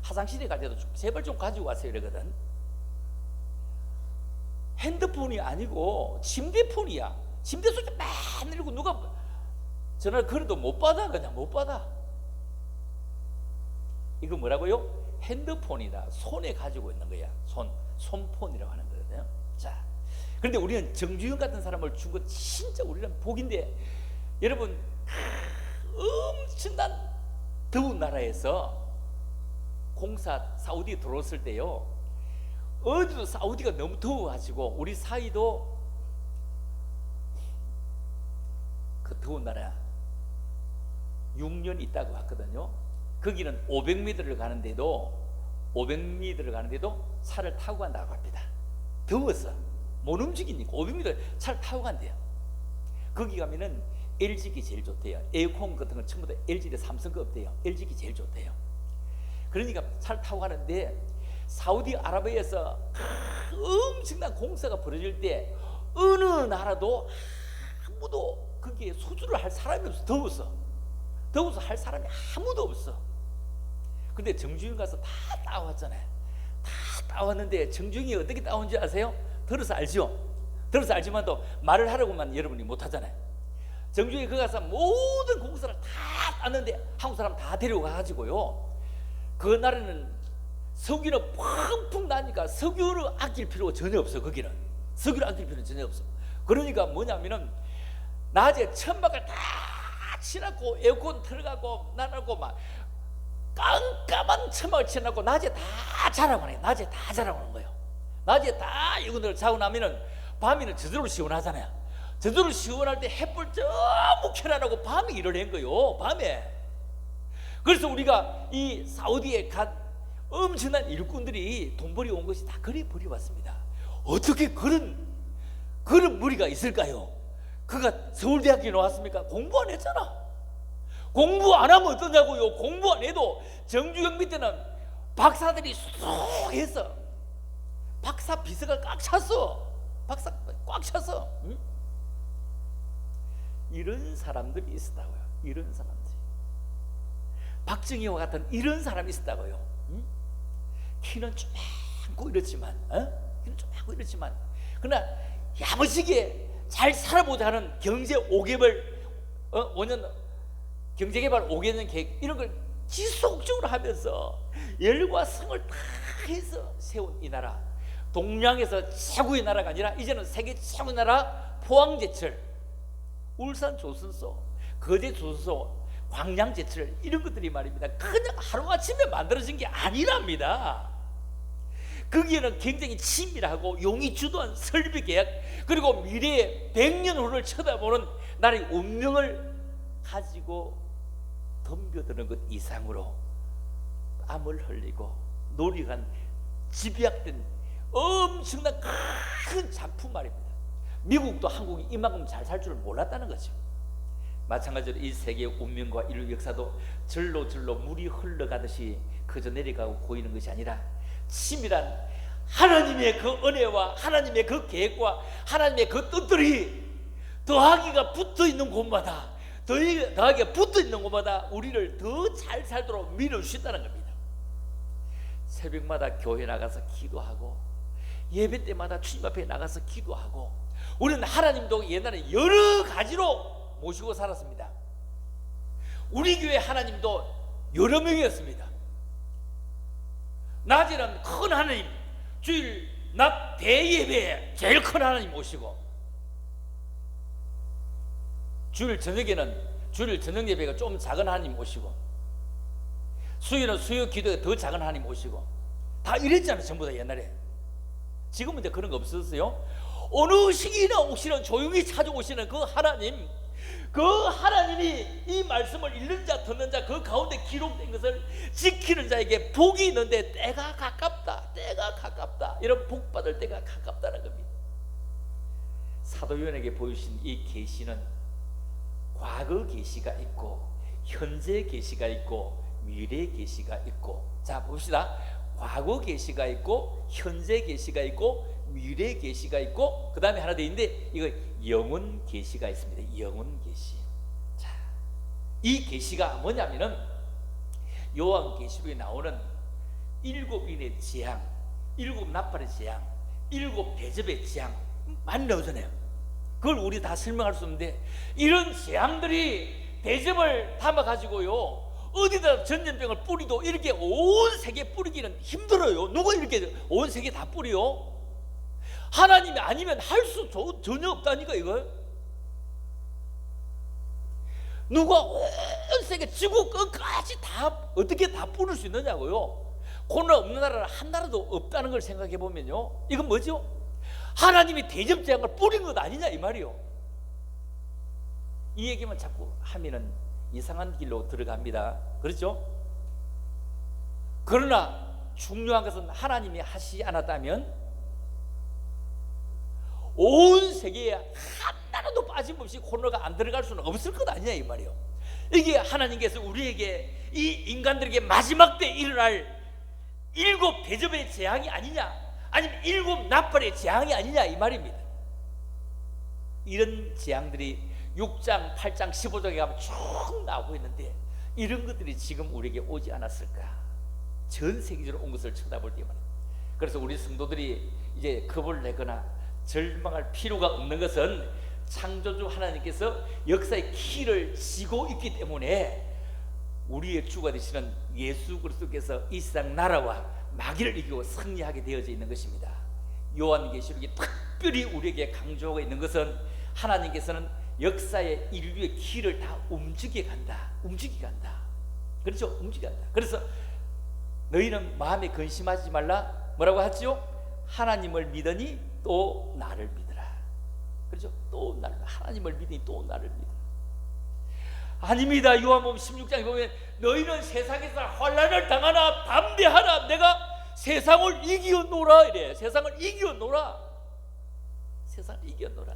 화장실에 갈 때도 제발 좀 가지고 왔어요 이러거든. 핸드폰이 아니고 침대폰이야. 침대 속에 맨날 이러고 누가 전화를 걸어도 못 받아. 그냥 못 받아. 이거 뭐라고요? 핸드폰이다. 손에 가지고 있는 거야. 손폰이라고 하는 거거든요. 자, 그런데 우리는 정주영 같은 사람을 준 건 진짜 우리는 복인데, 여러분 엄청난 더운 나라에서 공사 사우디 들어왔을 때요, 어디도 사우디가 너무 더워가지고 우리 사이도 그 더운 나라 6년 있다고 왔거든요. 거기는 500m를 가는데도 차를 타고 간다고 합니다. 더워서 못 움직이니까 500m 차를 타고 간대요. 거기 가면은 LG기 제일 좋대요. 에어컨 같은 건 전부 다 LG대 삼성 거 없대요. LG기 제일 좋대요. 그러니까 차를 타고 가는데 사우디아라비아에서 엄청난 공사가 벌어질 때 어느 나라도 아무도 거기에 수주를 할 사람이 없어. 더워서 할 사람이 아무도 없어. 근데 정주영 가서 다 따왔잖아요. 다 따왔는데 정주영이 어떻게 따온 줄 아세요? 들어서 알죠? 들어서 알지만 또 말을 하라고만 여러분이 못하잖아요. 정주영이 거기 가서 모든 공사를 다 땄는데 한국 사람 다 데려가가지고요, 그 나라는 석유는 펑펑 나니까 석유를 아낄 필요가 전혀 없어. 거기는 석유를 아낄 필요는 전혀 없어. 그러니까 뭐냐면은 낮에 천막을 다 치놨고 에어컨 틀어가고 나라고 막 깜깜한 천막을 치놨고 낮에 다 자라고 하네. 낮에 다 자라고 하는 거예요. 낮에 다 이거들 자고 나면은 밤에는 저절로 시원하잖아요. 저절로 시원할 때 햇불 전부 켜놔라고 밤에 일을 한 거예요. 밤에. 그래서 우리가 이 사우디에 간 엄청난 일꾼들이 돈벌이 온 것이 다 그래 벌이 왔습니다. 어떻게 그런 머리가 있을까요? 그가 서울대학교에 나왔습니까? 공부 안 했잖아. 공부 안 하면 어떠냐고요? 공부 안 해도 정주영 밑에는 박사들이 쏙 해서 박사 비서가 꽉 찼어. 박사 꽉 찼어. 응? 이런 사람들이 있었다고요. 이런 사람들이. 박정희와 같은 이런 사람이 있었다고요. 응? 키는 조그맣고 이렇지만, 키는 조그맣고 이렇지만, 그러나 야무지게 잘 살아보자 하는 경제 5개월, 5년 경제개발 5개년 계획 이런 걸 지속적으로 하면서 열과 성을 다 해서 세운 이 나라, 동양에서 최고의 나라가 아니라 이제는 세계 최고의 나라, 포항제철, 울산 조선소, 거제 조선소, 광양제철 이런 것들이 말입니다. 그냥 하루아침에 만들어진 게 아니랍니다. 거기에는 굉장히 친밀하고 용이 주도한 설비 계약, 그리고 미래의 100년 후를 쳐다보는 나라의 운명을 가지고 덤벼드는 것 이상으로 땀을 흘리고 노력한 집약된 엄청난 큰 작품 말입니다. 미국도 한국이 이만큼 잘 살 줄 몰랐다는 거죠. 마찬가지로 이 세계의 운명과 인류 역사도 절로 물이 흘러가듯이 그저 내려가고 고이는 것이 아니라 치밀한 하나님의 그 은혜와 하나님의 그 계획과 하나님의 그 뜻들이 더하기가 붙어있는 곳마다, 더하기가 붙어있는 곳마다 우리를 더 잘 살도록 밀어주신다는 겁니다. 새벽마다 교회 나가서 기도하고 예배 때마다 주님 앞에 나가서 기도하고, 우리는 하나님도 옛날에 여러 가지로 모시고 살았습니다. 우리 교회 하나님도 여러 명이었습니다. 낮에는 큰 하나님, 주일 낮 대예배에 제일 큰 하나님 모시고, 주일 저녁 예배가 좀 작은 하나님 모시고, 수요일은 수요 기도에 더 작은 하나님 모시고, 다 이랬잖아요. 전부 다 옛날에. 지금은 이제 그런 거 없었어요. 어느 시기나 혹시나 조용히 찾아오시는 그 하나님, 그 하나님이 이 말씀을 읽는 자 듣는 자 그 가운데 기록된 것을 지키는 자에게 복이 있는데 때가 가깝다, 때가 가깝다, 이런 복 받을 때가 가깝다는 겁니다. 사도 요한에게 보여주신 이 계시는 과거 계시가 있고 현재 계시가 있고 미래 계시가 있고, 자 봅시다. 과거 계시가 있고 현재 계시가 있고 미래 계시가 있고, 그 다음에 하나 더 있는데 이거 영혼 계시가 있습니다. 영혼 계시. 자, 이 계시가 뭐냐면은 요한 계시록에 나오는 7인의 재앙, 7 나팔의 재앙, 7 대접의 재앙 많이 나오잖아요. 그걸 우리 다 설명할 수 없는데, 이런 재앙들이 대접을 담아가지고요, 어디다 전염병을 뿌리도 이렇게 온 세계에 뿌리기는 힘들어요. 누가 이렇게 온 세계에 다 뿌려? 하나님이 아니면 할 수 전혀 없다니까. 이거 누가 온 세계 지구 끝까지 다 어떻게 다 뿌릴 수 있느냐고요. 코로나 없는 나라는 한 나라도 없다는 걸 생각해 보면요, 이건 뭐죠? 하나님이 대접 재앙을 뿌린 것 아니냐 이 말이요. 이 얘기만 자꾸 하면은 이상한 길로 들어갑니다. 그렇죠? 그러나 중요한 것은 하나님이 하시지 않았다면 온 세계에 하나라도 빠짐없이 코로나가 안 들어갈 수는 없을 것 아니냐 이 말이요. 이게 하나님께서 우리에게, 이 인간들에게 마지막 때 일어날 7 대접의 재앙이 아니냐, 아니면 7 나팔의 재앙이 아니냐 이 말입니다. 이런 재앙들이 6장, 8장, 15장에 가면 쭉 나오고 있는데, 이런 것들이 지금 우리에게 오지 않았을까? 전 세계적으로 온 것을 쳐다볼 때 말입니다. 그래서 우리 성도들이 이제 겁을 내거나 절망할 필요가 없는 것은 창조주 하나님께서 역사의 키를 쥐고 있기 때문에 우리의 주가 되시는 예수 그리스도께서 이 세상 나라와 마귀를 이기고 승리하게 되어져 있는 것입니다. 요한계시록이 특별히 우리에게 강조하고 있는 것은 하나님께서는 역사의 인류의 키를 다 움직여 간다. 그렇죠? 움직여 간다. 그래서 너희는 마음에 근심하지 말라. 뭐라고 하지요? 하나님을 믿으니 또 나를 믿으라. 그렇죠? 또 나를, 하나님을 믿으니 또 나를 믿으라. 아닙니다. 요한복음 16장에 보면 너희는 세상에서 환난을 당하나 담대하라. 내가 세상을 이기었노라 이래. 세상을 이기었노라. 세상을 이기었노라.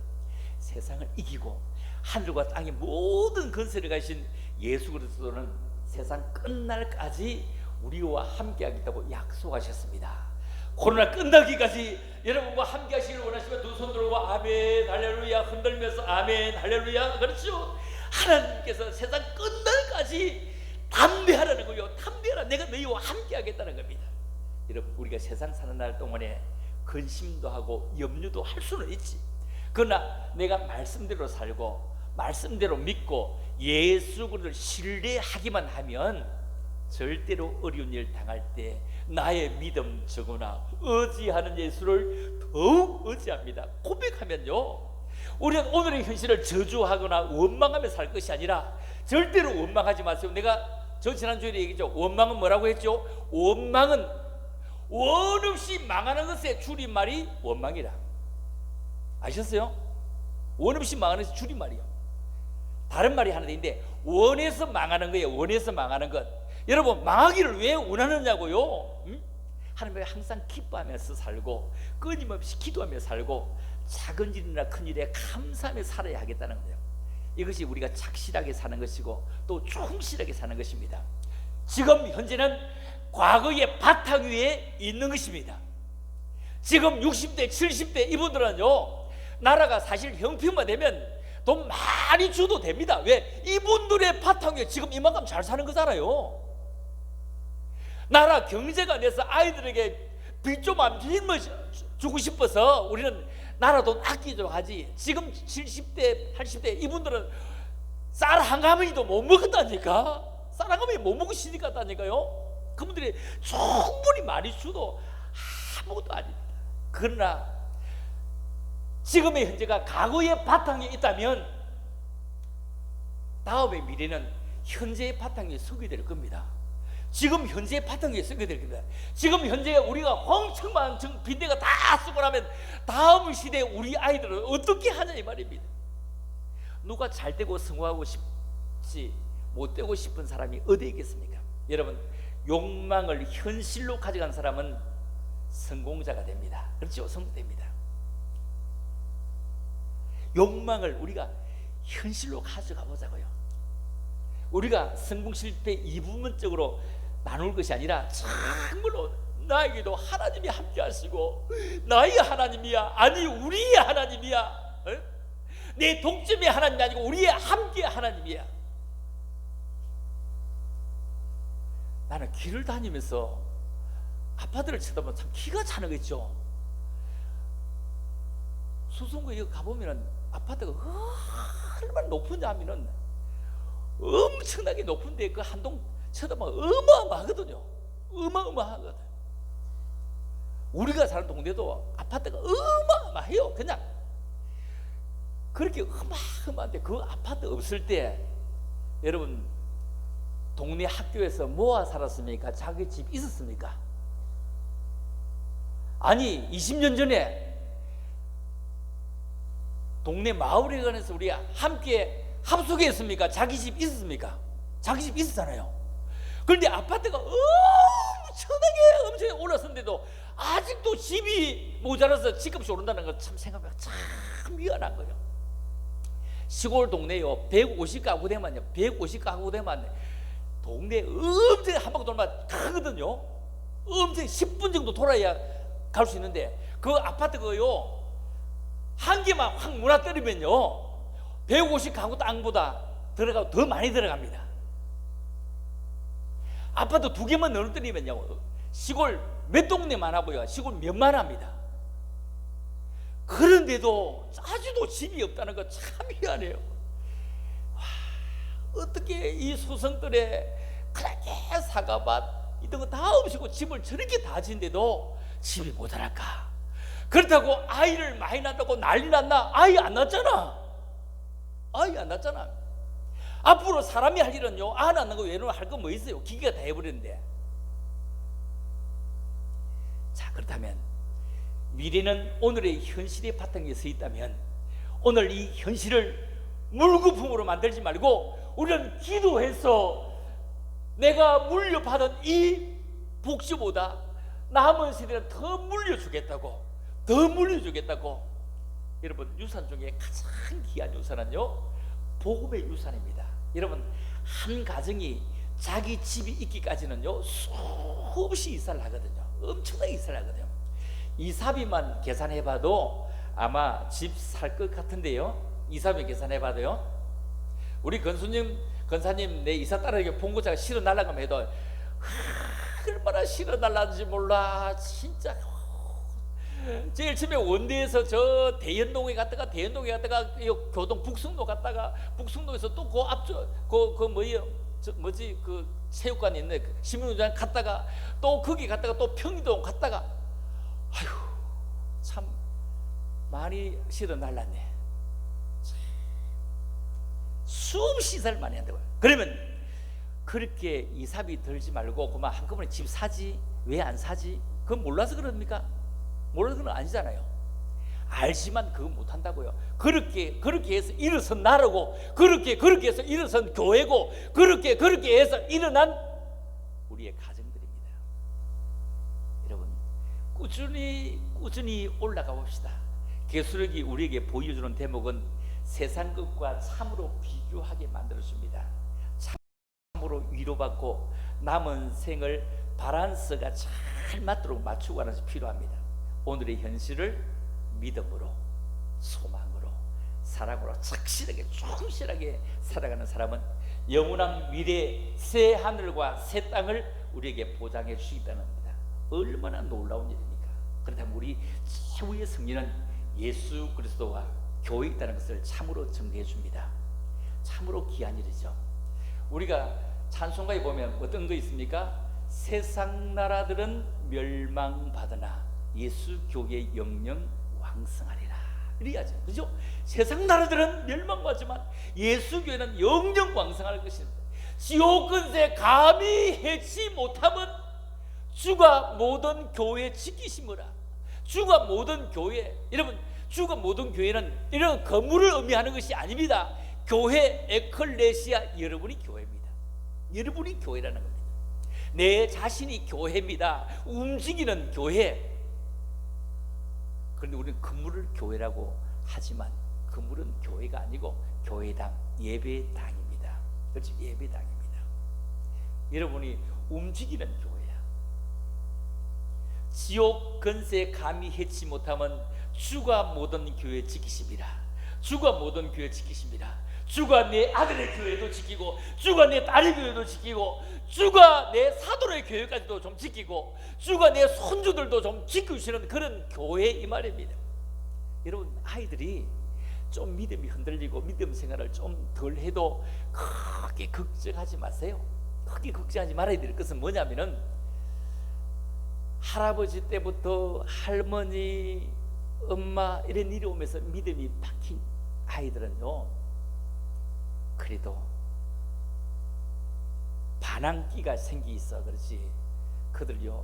세상을 이기고 하늘과 땅의 모든 권세를 가진 예수 그리스도는 세상 끝날까지 우리와 함께하겠다고 약속하셨습니다. 코로나 끝나기까지 여러분과 함께 하시길 원하시면 두 손 들고 아멘 할렐루야 흔들면서 아멘 할렐루야. 그렇죠? 하나님께서 세상 끝날까지 담대하라는 거예요. 담대하라. 내가 너희와 함께 하겠다는 겁니다. 여러분, 우리가 세상 사는 날 동안에 근심도 하고 염려도 할 수는 있지. 그러나 내가 말씀대로 살고 말씀대로 믿고 예수 그리스도를 신뢰하기만 하면 절대로 어려운 일 당할 때 나의 믿음 저거나 의지하는 예수를 더욱 의지합니다. 고백하면요, 우리는 오늘의 현실을 저주하거나 원망하며 살 것이 아니라 절대로 원망하지 마세요. 내가 저 지난주에 얘기했죠. 원망은 뭐라고 했죠? 원망은 원 없이 망하는 것의 줄임말이 원망이라. 아셨어요? 원 없이 망하는 것의 줄임말이요. 다른 말이 하나 있는데 원해서 망하는 거예요. 원해서 망하는 것. 여러분, 망하기를 왜 원하느냐고요? 하나님을 항상 기뻐하면서 살고 끊임없이 기도하며 살고 작은 일이나 큰 일에 감사하며 살아야 하겠다는 거예요. 이것이 우리가 착실하게 사는 것이고 또 충실하게 사는 것입니다. 지금 현재는 과거의 바탕 위에 있는 것입니다. 지금 60대 70대 이분들은요, 나라가 사실 형편화되면 돈 많이 줘도 됩니다. 왜? 이분들의 바탕 위에 지금 이만큼 잘 사는 거잖아요. 나라 경제가 안 돼서 아이들에게 빚 좀 안 주고 싶어서 우리는 나라 돈 아끼도록 하지. 지금 70대 80대 이분들은 쌀 한 가마니도 못 먹었다니까. 쌀 한 가마니 못 먹으시니까 다니까요. 그분들이 충분히 많이 줘도 아무것도 아닙니다. 그러나 지금의 현재가 과거의 바탕에 있다면 다음의 미래는 현재의 바탕에 서게 될 겁니다. 지금 현재의 바탕에 서게 될 겁니다. 지금 현재 우리가 황청만 빈대가 다 쓰고 나면 다음 시대에 우리 아이들은 어떻게 하냐 이 말입니다. 누가 잘 되고 성공하고 싶지 못 되고 싶은 사람이 어디에 있겠습니까? 여러분, 욕망을 현실로 가져간 사람은 성공자가 됩니다. 그렇죠? 성공됩니다. 욕망을 우리가 현실로 가져가 보자고요. 우리가 성공 실패 이부분적으로 나눌 것이 아니라 정말로 나에게도 하나님이 함께 하시고 나의 하나님이야, 아니 우리의 하나님이야, 어? 내 독점의 하나님이 아니고 우리의 함께 하나님이야. 나는 길을 다니면서 아파트를 쳐다보면 참 기가 차는 거 있죠. 수성구에 가보면 아파트가 얼마나 높으냐 하면은 엄청나게 높은데 그 한 동 쳐다보면 어마어마하거든요. 어마어마하거든. 우리가 사는 동네도 아파트가 어마어마해요. 그냥 그렇게 어마어마한데 그 아파트 없을 때 여러분 동네 학교에서 모아 살았습니까? 자기 집 있었습니까? 아니 20년 전에 동네 마을에 관해서 우리 함께 합숙했습니까? 자기 집 있었습니까? 자기 집 있었잖아요. 그런데 아파트가 엄청나게 올랐었는데도 아직도 집이 모자라서 집값이 오른다는 걸 참 생각하면 참 미안한 거예요. 시골 동네요 150가구 되면요 150가구 되면 동네 엄청 한 바퀴 돌면 가거든요. 엄청 10분 정도 돌아야 갈 수 있는데 그 아파트가요 한 개만 확 무너뜨리면요 150가구 땅보다 들어가고 더 많이 들어갑니다. 아파트 2개만 무너뜨리면요 시골 몇 동네만 하고요 시골 몇만 합니다. 그런데도 아직도 집이 없다는 거 참 미안해요. 와, 어떻게 이 소성들의 그렇게 사과밭 이런 거 다 없이고 집을 저렇게 다 짓는데도 집이 모자랄까? 그렇다고 아이를 많이 낳는다고 난리 났나? 아이 안 낳았잖아. 아이 안 낳았잖아. 앞으로 사람이 할 일은요 안 낳는 거 외에는 할 거 뭐 있어요? 기계가 다 해버리는데. 자, 그렇다면 미래는 오늘의 현실의 바탕에 서 있다면 오늘 이 현실을 물거품으로 만들지 말고 우리는 기도해서 내가 물려받은 이 복지보다 남은 세대는 더 물려주겠다고, 더 물려주겠다고. 여러분, 유산 중에 가장 귀한 유산은요 복음의 유산입니다. 여러분, 한 가정이 자기 집이 있기까지는요 수없이 이사를 하거든요. 엄청나게 이사를 하거든요. 이사비만 계산해봐도 아마 집 살 것 같은데요. 이사비 계산해봐도요. 우리 건사님 내 이사 따르게 봉고차가 실어 날라가면 해도 얼마나 실어 날라는지 몰라. 진짜 제일 처음에 원대에서 저 대연동에 갔다가 교동 북승로 갔다가 북승로에서 또 그 앞쪽 그 뭐예요? 뭐지 그 체육관 있네 그 시민운동 갔다가 또 거기 갔다가 또 평동 갔다가 아휴 참 많이 실어 날랐네. 수없이 이사를 많이 한다고요. 그러면 그렇게 이사비 들지 말고 그만 한꺼번에 집 사지. 왜 안 사지? 그건 몰라서 그럽니까? 몰라서 그건 아니잖아요. 알지만 그거 못한다고요. 그렇게 해서 일어선 나라고, 그렇게 해서 일어선 교회고, 그렇게 해서 일어난 우리의 가정들입니다. 여러분, 꾸준히 올라가 봅시다. 계시록이 우리에게 보여주는 대목은 세상 것과 참으로 비교하게 만들어줍니다. 참으로 위로받고 남은 생을 바란스가 잘 맞도록 맞추고 가는 것이 필요합니다. 오늘의 현실을 믿음으로, 소망으로, 사랑으로 착실하게 충실하게 살아가는 사람은 영원한 미래 새 하늘과 새 땅을 우리에게 보장해 주시겠다는 겁니다. 얼마나 놀라운 일입니까? 그렇다면 우리 최후의 승리는 예수 그리스도와 교회에 있다는 것을 참으로 증거해 줍니다. 참으로 귀한 일이죠. 우리가 찬송가에 보면 어떤 거 있습니까? 세상 나라들은 멸망받으나 예수 교회의 영영 왕성하리라. 이래야죠. 그죠? 세상 나라들은 멸망받지만 예수 교회는 영영 왕성할 것입니다. 지옥 근세 감히 해치 못하면 주가 모든 교회 지키심으라. 주가 모든 교회, 여러분, 주가 모든 교회는 이런 건물을 의미하는 것이 아닙니다. 교회, 에클레시아, 여러분이 교회입니다. 여러분이 교회라는 겁니다. 내 자신이 교회입니다. 움직이는 교회. 그런데 우리는 건물을 교회라고 하지만 건물은 교회가 아니고 교회당, 예배당입니다. 그렇죠? 예배당입니다. 여러분이 움직이는 교회야. 지옥 근세 감히 해치 못하면 주가 모든 교회 지키십니다. 주가 모든 교회 지키십니다. 주가 내 아들의 교회도 지키고, 주가 내 딸의 교회도 지키고, 주가 내 사도의 교회까지도 좀 지키고, 주가 내 손주들도 좀 지키시는 그런 교회 이 말입니다. 여러분, 아이들이 좀 믿음이 흔들리고 믿음 생활을 좀 덜 해도 크게 걱정하지 마세요. 크게 걱정하지 말아야 될 것은 뭐냐면은, 할아버지 때부터 할머니, 엄마 이런 일이 오면서 믿음이 박힌 아이들은요, 그래도 반항기가 생기 있어 그렇지, 그들요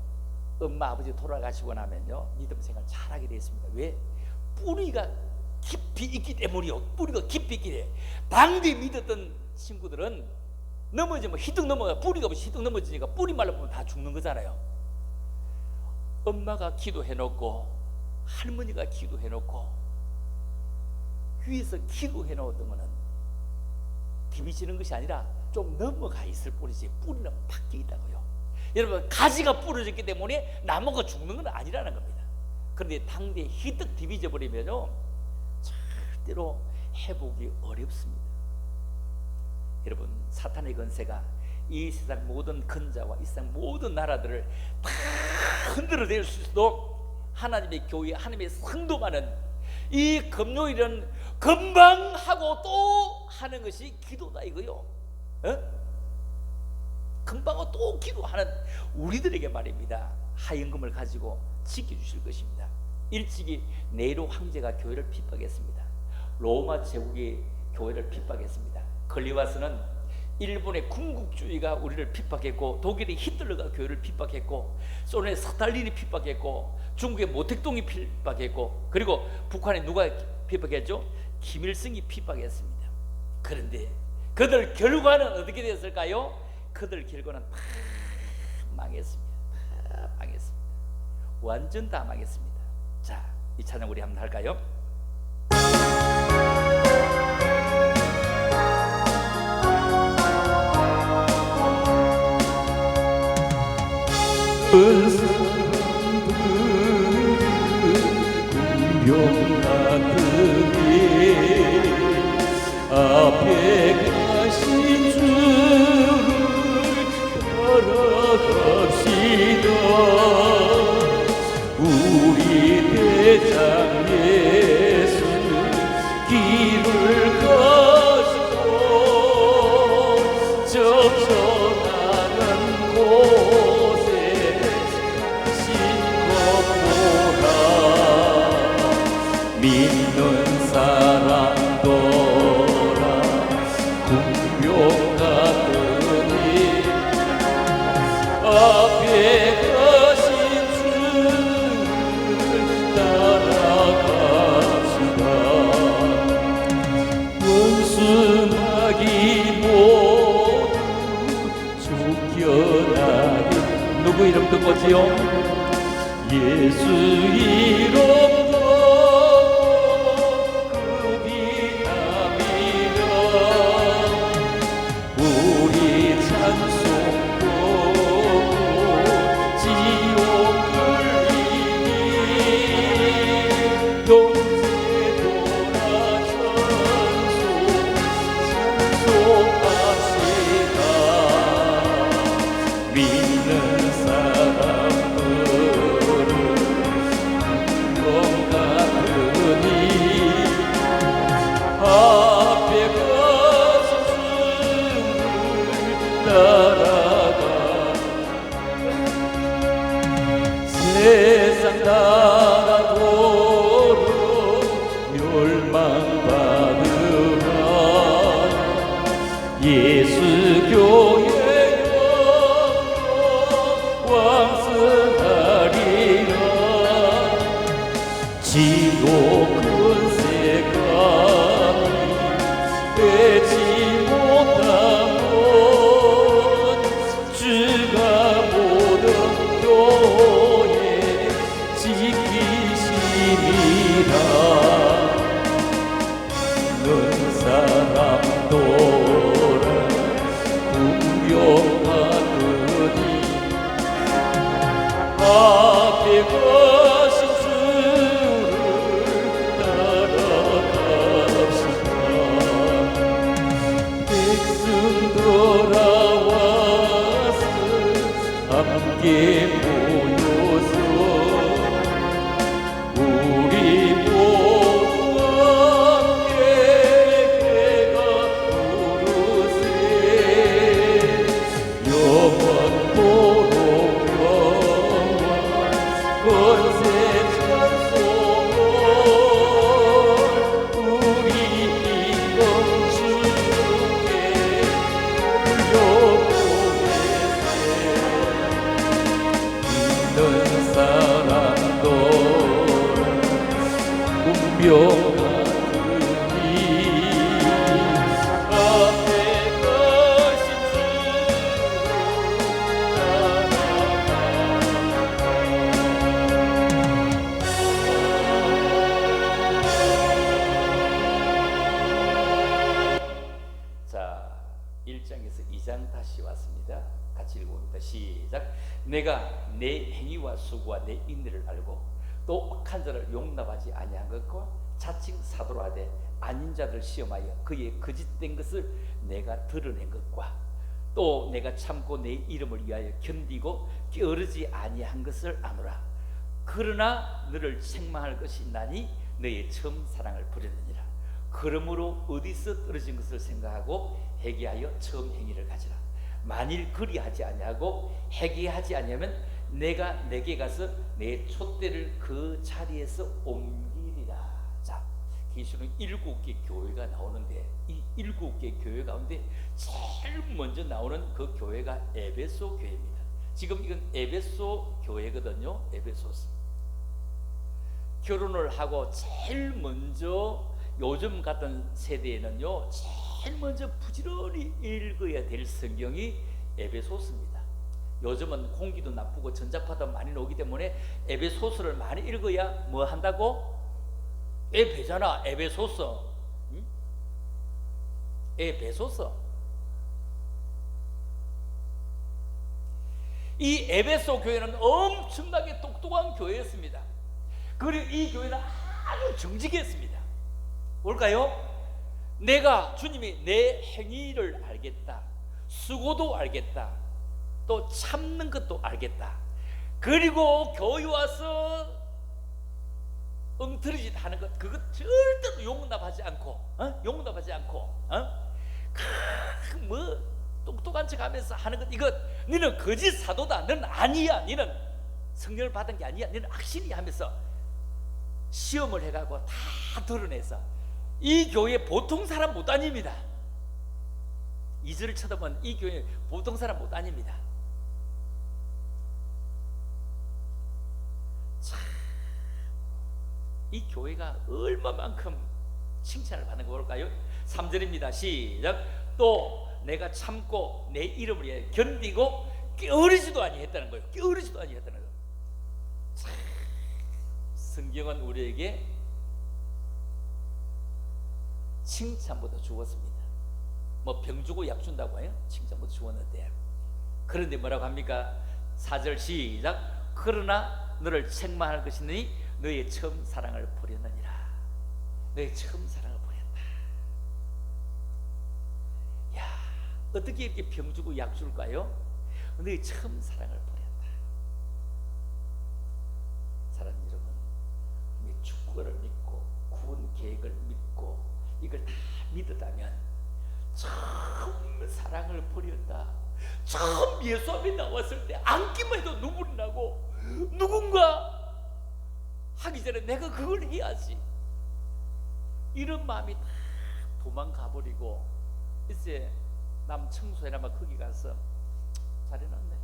엄마 아버지 돌아가시고 나면요 믿음 생활 잘하게 되어 있습니다. 왜? 뿌리가 깊이 있기 때문이요. 뿌리가 깊이 있기 때문에. 당대 믿었던 친구들은 넘어지면 희둥 넘어가, 뿌리가 없이 희둥 넘어지니까 뿌리 말라보면 다 죽는 거잖아요. 엄마가 기도해놓고 할머니가 기도해놓고 위에서 기도해놓았던 거는 디비지는 것이 아니라 좀 넘어가 있을 뿐이지 뿌리는 밖에 있다고요. 여러분, 가지가 부러졌기 때문에 나무가 죽는 건 아니라는 겁니다. 그런데 당대에 희득 디비져 버리면요 절대로 회복이 어렵습니다. 여러분, 사탄의 권세가 이 세상 모든 근자와 이 세상 모든 나라들을 다 흔들어 댈 수도, 하나님의 교회, 하나님의 성도만은 이 금요일은 금방 하고 또 하는 것이 기도다 이거요. 금방 하고 또 기도하는 우리들에게 말입니다, 하연금을 가지고 지켜주실 것입니다. 일찍이 네로 황제가 교회를 핍박했습니다. 로마 제국이 교회를 핍박했습니다. 걸리와스는 일본의 군국주의가 우리를 핍박했고, 독일의 히틀러가 교회를 핍박했고, 소련의 스탈린이 핍박했고, 중국의 모택동이 핍박했고, 그리고 북한의 누가 핍박했죠? 김일성이 핍박했습니다. 그런데 그들 결과는 어떻게 됐을까요? 그들 결과는 다 망했습니다. 다 망했습니다. 완전 다 망했습니다. 자, 이 찬양 우리 한번 할까요? 앞에 가신 주를 따라갑시다. 우리 대장 예수 길을 가시고 접전하는 곳에 가신 것보다 믿는 사람도 같으니 앞에 가신 주를 따라갑시다. 원수 마귀 모두 쫓겨나게. 누구 이름 듣고지요? 예수 이름도 세상 나라 도로 멸망받으라. 예수 교회 왕성하리라. 지도 근세감이 빼지 못하고 주가 모든 교회 지키시리라. 는 사람도라 궁경하더니 앞에 가신 주를 따라갑시다. 백성 돌아와서 함께 모여서 우리 모두 함께 같습니다. 같이 읽어봅니다. 시작. 내가 내 행위와 수고와 내 인내를 알고 또 악한 자를 용납하지 아니한 것과 자칭 사도로 하되 아닌 자를 시험하여 그의 거짓된 것을 내가 드러낸 것과 또 내가 참고 내 이름을 위하여 견디고 게으르지 아니한 것을 아노라. 그러나 너를 책망할 것이 있나니 너의 처음 사랑을 버렸느니라. 그러므로 어디서 떨어진 것을 생각하고 회개하여 처음 행위를 가지라. 만일 그리하지 아니하고 회개하지 아니하면 내가 내게 가서 내 촛대를 그 자리에서 옮기리라. 자, 계시록 7개 교회가 나오는데 이 7개 교회 가운데 제일 먼저 나오는 그 교회가 에베소 교회입니다. 지금 이건 에베소 교회거든요. 에베소서. 결혼을 하고 제일 먼저 요즘 같은 세대에는요, 제일 먼저 부지런히 읽어야 될 성경이 에베소서입니다. 요즘은 공기도 나쁘고 전자파도 많이 나오기 때문에 에베소서를 많이 읽어야 뭐 한다고? 에베잖아. 에베소서. 응? 에베소서. 이 에베소 교회는 엄청나게 똑똑한 교회였습니다. 그리고 이 교회는 아주 정직했습니다. 뭘까요? 내가 주님이 내 행위를 알겠다, 수고도 알겠다, 또 참는 것도 알겠다. 그리고 교회 와서 엉터리짓 하는 것, 그것 절대로 용납하지 않고, 용납하지 않고, 뭐 똑똑한 척하면서 하는 것, 이것 너는 거짓 사도다, 너는 아니야, 너는 성령을 받은 게 아니야, 너는 악신이 하면서 시험을 해가고 다 드러내서 이 교회 보통 사람 못 다닙니다. 2절을 쳐다보면 이 교회 보통 사람 못 다닙니다. 참, 이 교회가 얼마만큼 칭찬을 받는 거 볼까요? 3절입니다. 시작. 또 내가 참고 내 이름을 위해 견디고 게으르지도 아니했다는 거예요. 게으르지도 아니했다는 거예요. 참, 성경은 우리에게 칭찬보다 주었습니다. 뭐 병 주고 약 준다고 해요? 칭찬보다 주었는데, 그런데 뭐라고 합니까? 4절 시작. 그러나 너를 책망할 것이니 너의 처음 사랑을 버렸느니라. 너의 처음 사랑을 버렸다. 야, 어떻게 이렇게 병 주고 약 줄까요? 너의 처음 사랑을 버렸다. 사랑하는 여러분, 우리 축구를 믿고 구원 계획을 믿고 이걸 다 믿었다면 처음 사랑을 버렸다. 처음 예수 앞에 나왔을 때 앉기만 해도 눈물이 나고 누군가 하기 전에 내가 그걸 해야지, 이런 마음이 다 도망가 버리고 이제 남 청소해라 막 거기 가서 잘해놨네,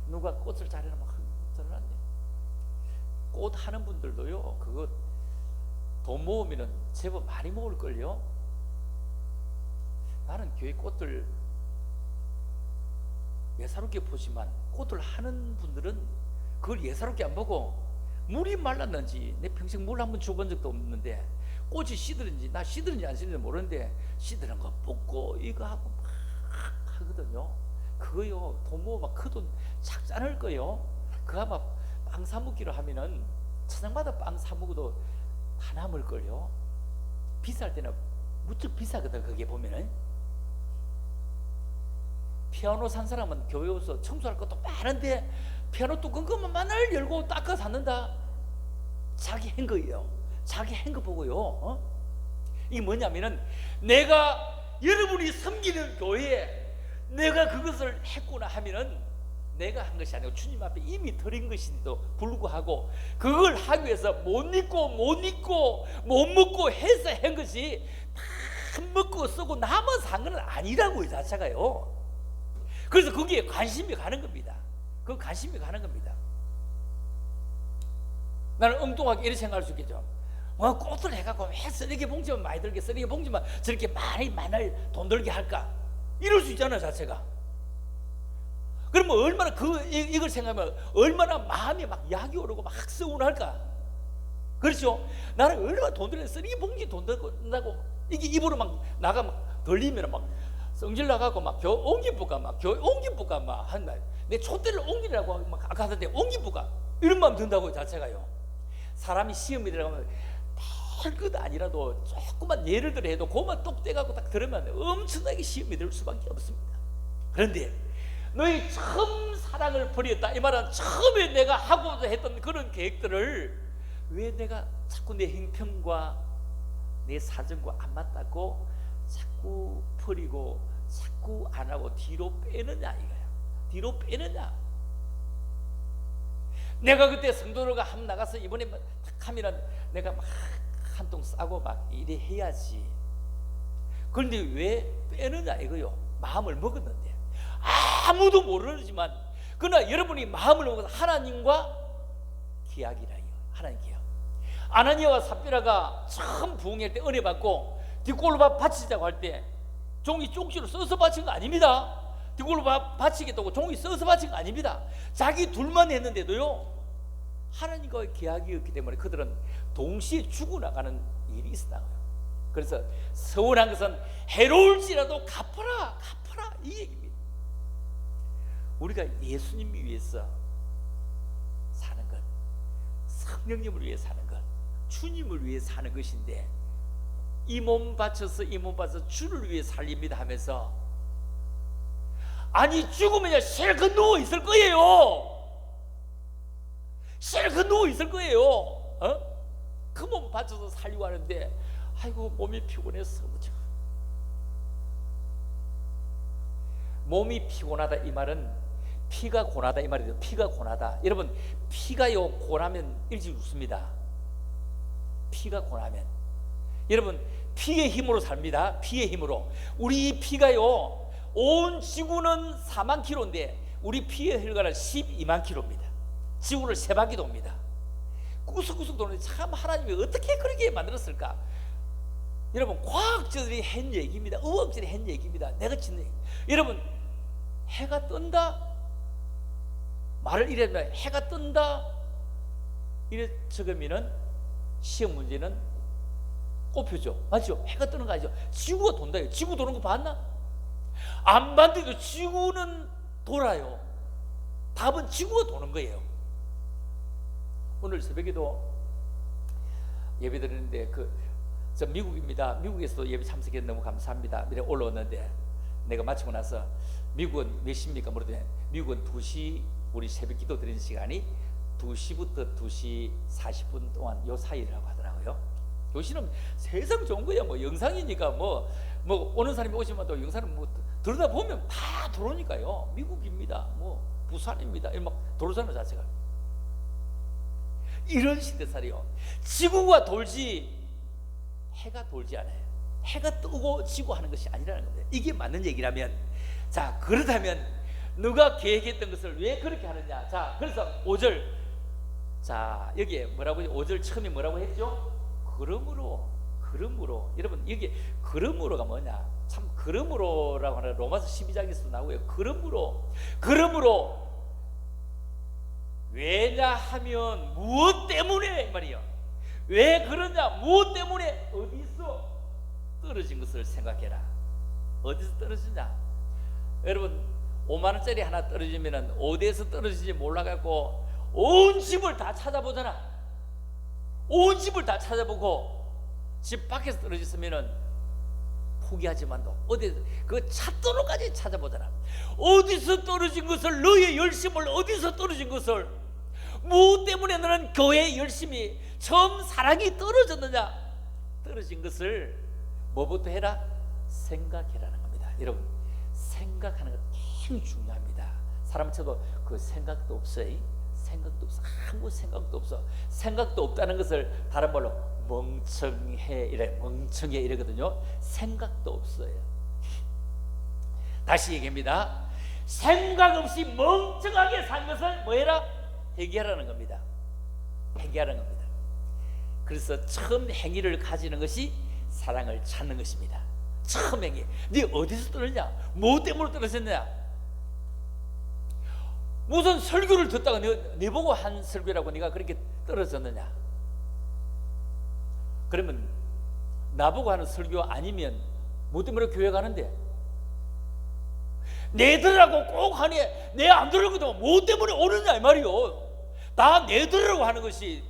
누가 꽃을 잘해놔 막 잘해놨네. 꽃 하는 분들도요, 그거 돈 모으면 제법 많이 모을걸요. 나는 교회 꽃들 예사롭게 보지만 꽃을 하는 분들은 그걸 예사롭게 안 보고 물이 말랐는지, 내 평생 물 한 번 줘본 적도 없는데 꽃이 시들은지, 나 시들은지 안 시들은지 모르는데 시드는 거 뽑고 이거 하고 막 하거든요. 그거요, 돈 모으면 그 돈 작지 않을 거요. 그거 아마 빵 사먹기로 하면은 천장마다 빵 사먹어도 다 남을걸요. 비쌀 때는 무척 비싸거든. 그게 보면은 피아노 산 사람은 교회 와서 청소할 것도 많은데 피아노 뚜껑 것만 맨날 열고 닦아 샀는다. 자기 한 거예요. 자기 한 거 보고요. 이게 뭐냐면은 내가 여러분이 섬기는 교회에 내가 그것을 했구나 하면은 내가 한 것이 아니고 주님 앞에 이미 드린 것인데도 불구하고 그걸 하기 위해서 못 입고 못 먹고 해서 한 것이 다 먹고 쓰고 남아서 한 건 아니라고, 이 자체가요. 그래서 거기에 관심이 가는 겁니다. 그 관심이 가는 겁니다. 나는 엉뚱하게 이렇게 생각할 수 있겠죠. 꽃을 해갖고 왜 쓰레기 봉지만 많이 들게, 쓰레기 봉지만 저렇게 많이 돈 들게 할까, 이럴 수 있잖아요, 자체가. 그러면 얼마나 이걸 생각하면 얼마나 마음이 막 약이 오르고 막 서운할까. 그렇죠? 나는 얼마나 돈 들여 쓰레기 봉지 돈 든다고 이게 입으로 막 나가 막 돌리면 막 성질 나가고 막 교회 옮기부가 막 교회 옮기부가 막 한다. 내 촛대를 옮기라고 막 하던데 옮기부가 이런 마음 든다고 자체가요. 사람이 시험에 들어가면 별것 아니라도 조금만 예를 들어 해도 그만 똑대가고 딱 들으면 엄청나게 시험이 들 수밖에 없습니다. 그런데 너희 처음 사랑을 버렸다 이 말은 처음에 내가 하고자 했던 그런 계획들을 왜 내가 자꾸 내 형편과 내 사정과 안 맞다고 자꾸 버리고 자꾸 안 하고 뒤로 빼느냐 이거야. 뒤로 빼느냐. 내가 그때 성도들과 함 나가서 이번에 탁 하면은 내가 막 한 통 싸고 막 이래 해야지. 그런데 왜 빼느냐 이거요. 마음을 먹었는데 아무도 모르지만 그러나 여러분이 마음을 먹어서 하나님과 계약이라요. 하나님 계약. 아나니아와 삽비라가 처음 부흥할 때 은혜 받고 뒷골로 바치자고 할 때 종이 쪽지로 써서 바친 거 아닙니다. 뒷골로 바치겠다고 종이 써서 바친 거 아닙니다. 자기 둘만 했는데도요 하나님과의 계약이었기 때문에 그들은 동시에 죽어나가는 일이 있었다고요. 그래서 서운한 것은 해로울지라도 갚아라 이 얘기입니다. 우리가 예수님을 위해서 사는 것, 성령님을 위해 사는 것, 주님을 위해 사는 것인데 이 몸 바쳐서 주를 위해 살립니다 하면서 아니 죽으면 실컷 누워 있을 거예요. 실컷 누워 있을 거예요. 그 몸 바쳐서 살려고 하는데 아이고 몸이 피곤해서 그죠. 몸이 피곤하다 이 말은 피가 고나다 이 말이죠. 피가 고나다. 여러분 피가요 고나면 일찍 죽습니다. 피가 고나면 여러분 피의 힘으로 삽니다. 피의 힘으로. 우리 피가요 온 지구는 4만 킬로인데 우리 피의 혈관은 12만 킬로입니다. 지구를 3바퀴 돕니다. 구석구석 도는데 참 하나님이 어떻게 그렇게 만들었을까? 여러분 과학자들이 한 얘기입니다. 의학자들이 한 얘기입니다. 내가 짓는 얘기. 여러분 해가 뜬다 말을 이래면 해가 뜬다 이래 적으면은 시험 문제는 꼽혀죠. 맞죠? 해가 뜨는 거 아니죠? 지구가 돈다요. 지구 도는 거 봤나? 안 봤는데도 지구는 돌아요. 답은 지구가 도는 거예요. 오늘 새벽에도 예배 드리는데 저 미국입니다. 미국에서도 예배 참석해 너무 감사합니다. 이래 올라왔는데 내가 마치고 나서 미국은 몇 시입니까? 물었더니 미국은 2시 우리 새벽 기도 드리는 시간이 2시부터 2시 40분 동안 요 사이라고 하더라고요. 요시는 세상 좋은 거야. 뭐 영상이니까 뭐 오는 사람이 오시면 또 영상을 뭐 들여다 보면 다 들어오니까요. 미국입니다. 뭐 부산입니다. 막 들어오잖아요 자체가. 이런 시대살이요. 지구가 돌지 해가 돌지 않아요. 해가 뜨고 지고 하는 것이 아니라는 겁니다. 이게 맞는 얘기라면 자 그렇다면 누가 계획했던 것을 왜 그렇게 하느냐. 자 그래서 5절 자 여기에 뭐라고 5절 처음에 뭐라고 했죠? 그러므로 여러분 여기 그러므로가 뭐냐. 참 그러므로라고 하는 로마서 12장에서 나오고요. 그러므로 왜냐하면 무엇 때문에 말이요. 왜 그러냐. 무엇 때문에 어디서 떨어진 것을 생각해라. 어디서 떨어지냐. 여러분 5만 원짜리 하나 떨어지면 어디에서 떨어지는지 몰라갖고 온 집을 다 찾아보잖아. 온 집을 다 찾아보고 집 밖에서 떨어졌으면 포기하지만도 어디 그 찾도록까지 찾아보잖아. 어디서 떨어진 것을 너의 열심을 어디서 떨어진 것을 무엇 때문에 너는 교회 열심히 처음 사랑이 떨어졌느냐. 떨어진 것을 뭐부터 해라? 생각해라는 겁니다. 여러분 생각하는 것 굉장히 중요합니다. 사람 쳐도 그 생각도 없어요. 생각도 없어. 아무 생각도 없어. 생각도 없다는 것을 다른 말로 멍청해 이러거든요. 생각도 없어요. 다시 얘기합니다. 생각 없이 멍청하게 산 것을 뭐해라? 회개하라는 겁니다. 회개하는 겁니다. 그래서 처음 행위를 가지는 것이 사랑을 찾는 것입니다. 처음 행위. 네 어디서 떨어졌냐? 뭐 때문에 떨어졌냐? 무슨 설교를 듣다가 네 보고 한 설교라고 네가 그렇게 떨어졌느냐? 그러면 나보고 하는 설교 아니면 뭐 때문에 교회 가는데? 내 들으라고 꼭 하니 내 안 들으거든. 뭐 때문에 오느냐 이 말이요. 다 내 들으라고 하는 것이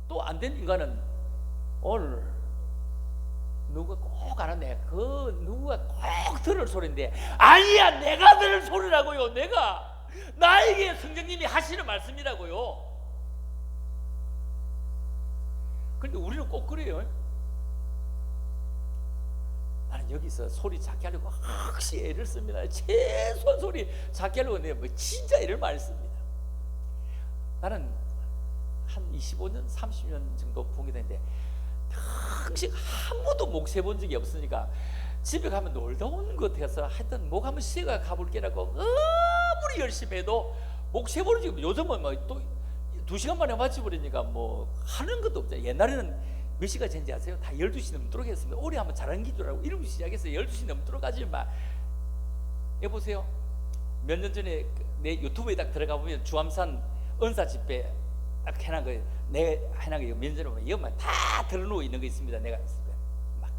또 안 된 인간은 오늘 누가 꼭 하는데 그 누가 꼭 들을 소리인데 아니야 내가 들을 소리라고요. 내가 나에게 성령님이 하시는 말씀이라고요. 그런데 우리는 꼭 그래요. 나는 여기서 소리 작게 하려고 확실히 애를 씁니다. 최소한 소리 작게 하려고 내가 뭐 진짜 애를 많이 씁니다. 나는 한 25년, 30년 정도 봉이 되는데 평생 한 번도 목 세본 적이 없으니까 집에 가면 놀다 오는 것 같아서 하여튼 목 한번 쉬어가 가볼게라고 아무리 열심히 해도 목 세보는 적이 요즘은 뭐 또 2시간 만에 마쳐버리니까 뭐 하는 것도 없잖아요. 옛날에는 몇 시간 전지 아세요? 다 12시 넘도록 했습니다. 올해 한번 잘한 기도라고 이러고 시작했어요. 12시 넘도록 하지 마. 여보세요. 몇 년 전에 내 유튜브에 딱 들어가 보면 주암산 은사 집회 딱 해놓은 거, 내가 해놓은 거 면전에 보면 이것만 다 들어놓고 있는 거 있습니다. 내가 막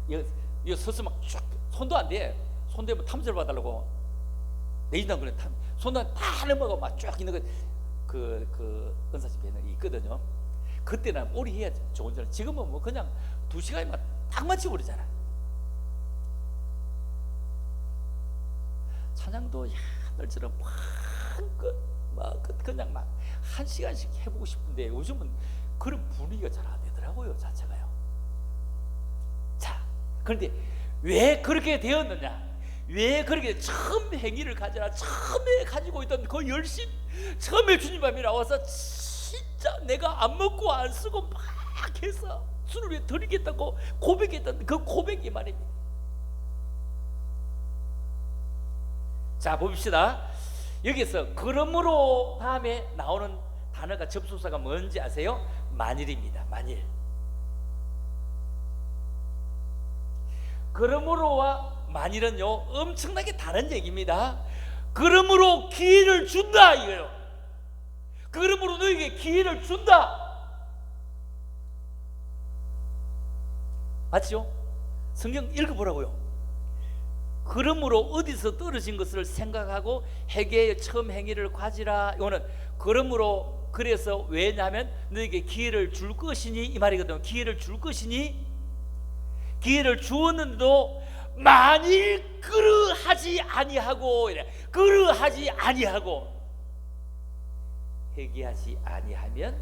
이거 서서 막 쭉 손도 안 돼. 손 대면 탐지를 봐달라고. 내지도 그래. 손도 다 넘어가고 막 쭉 있는 거. 그 은사 집회는 있거든요. 그때는 오래 해야 좋은 줄. 지금은 뭐 그냥 2시간이면 딱 맞춰버리잖아. 찬양도 야들처럼 그냥 막 1시간씩 해보고 싶은데 요즘은 그런 분위기가 잘 안 되더라고요. 자체가요. 자, 그런데 왜 그렇게 되었느냐? 왜 그렇게 처음 행위를 가져라 처음에 가지고 있던 그 열심, 처음에 주님 앞에 나와서 진짜 내가 안 먹고 안 쓰고 막 해서 주를 위해 드리겠다고 고백했던 그 고백이 말입니다. 자, 봅시다. 여기서 그러므로 다음에 나오는 단어가 접속사가 뭔지 아세요? 만일입니다. 만일. 그러므로와 만일은요 엄청나게 다른 얘기입니다. 그러므로 기회를 준다 이거예요. 그러므로 너에게 기회를 준다. 맞죠? 성경 읽어보라고요. 그러므로 어디서 떨어진 것을 생각하고 회개의 처음 행위를 가지라. 이거는 그러므로, 그래서 왜냐하면 너에게 기회를 줄 것이니 이 말이거든요. 기회를 줄 것이니, 기회를 주었는데도 만일 그러하지 아니하고, 그러하지 아니하고 회개하지 아니하면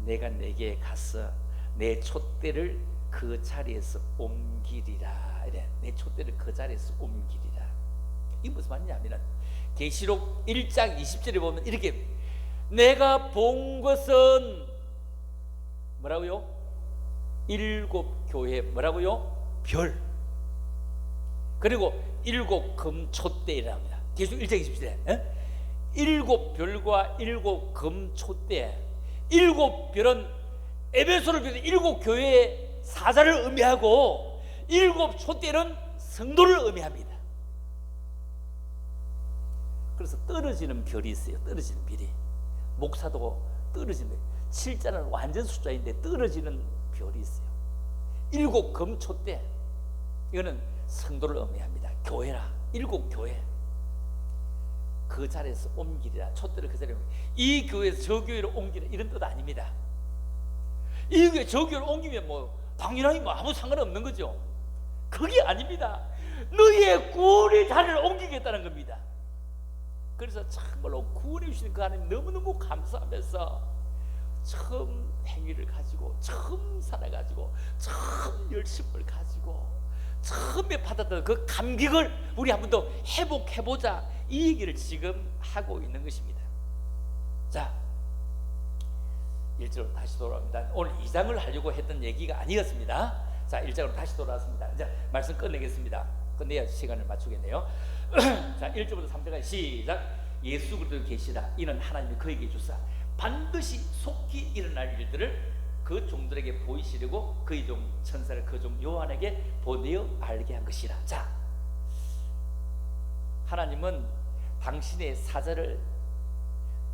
내가 내게 가서 내 촛대를 그 자리에서 옮기리라. 이래. 내 촛대를 그 자리에서 옮기리라. 이게 무슨 말이냐면 계시록 1장 20절에 보면 이렇게, 내가 본 것은 뭐라고요? 7 교회 뭐라고요? 별, 그리고 7 금촛대이라 합니다. 계시록 1장 20절에 7 별과 7 금촛대. 7 별은 에베소를 비롯해 7 교회의 사자를 의미하고 7 촛대는 성도를 의미합니다. 그래서 떨어지는 별이 있어요. 떨어지는 별이. 목사도 떨어지는, 7자는 완전 숫자인데 떨어지는 별이 있어요. 7 금촛대, 이거는 성도를 의미합니다. 교회라. 7 교회. 그 자리에서 옮기리라. 촛대를 그 자리에 옮기리라. 이 교회에서 저 교회로 옮기라 이런 뜻 아닙니다. 이 교회 저 교회로 옮기면 뭐 당연하게 뭐 아무 상관없는 거죠. 그게 아닙니다. 너희의 구원의 자리를 옮기겠다는 겁니다. 그래서 참말로 구원해 주시는 그 하나님 너무너무 감사하면서 처음 행위를 가지고, 처음 살아가지고, 처음 열심을 가지고, 처음에 받았던 그 감격을 우리 한 번 더 회복해보자, 이 얘기를 지금 하고 있는 것입니다. 자, 1절로 다시 돌아옵니다. 오늘 2장을 하려고 했던 얘기가 아니었습니다. 자, 1장으로 다시 돌아왔습니다. 이제 말씀 끝내겠습니다. 끝내야 시간을 맞추겠네요. 자, 1절부터 3절까지 시작. 예수 그리스도 계시다. 이는 하나님이 그에게 주사 반드시 속히 일어날 일들을 그 종들에게 보이시려고 그의 종 천사를 그 종 요한에게 보내어 알게 한 것이라. 자, 하나님은 당신의 사자를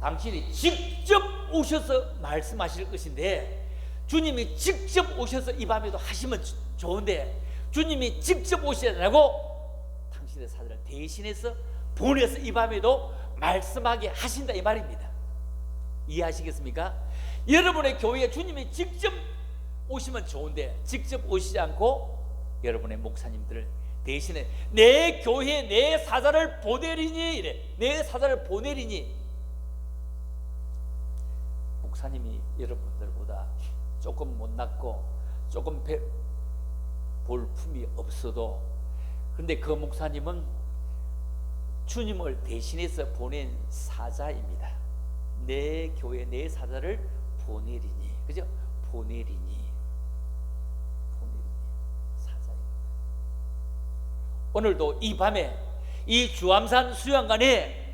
당신이 직접 오셔서 말씀하실 것인데, 주님이 직접 오셔서 이 밤에도 하시면 좋은데 주님이 직접 오시지 않고 당신이 당신의 사자를 대신해서 보내서 이 밤에도 말씀하게 하신다 이 말입니다. 이해하시겠습니까? 여러분의 교회에 주님이 직접 오시면 좋은데 직접 오시지 않고 여러분의 목사님들을 대신에 내 교회에 내 사자를 보내리니 이래. 내 사자를 보내리니. 목사님이 여러분들보다 조금 못났고 조금 볼품이 없어도 근데 그 목사님은 주님을 대신해서 보낸 사자입니다. 내 교회 내 사자를 보내리니. 그죠? 보내리니 사자입니다. 오늘도 이 밤에 이 주암산 수양관에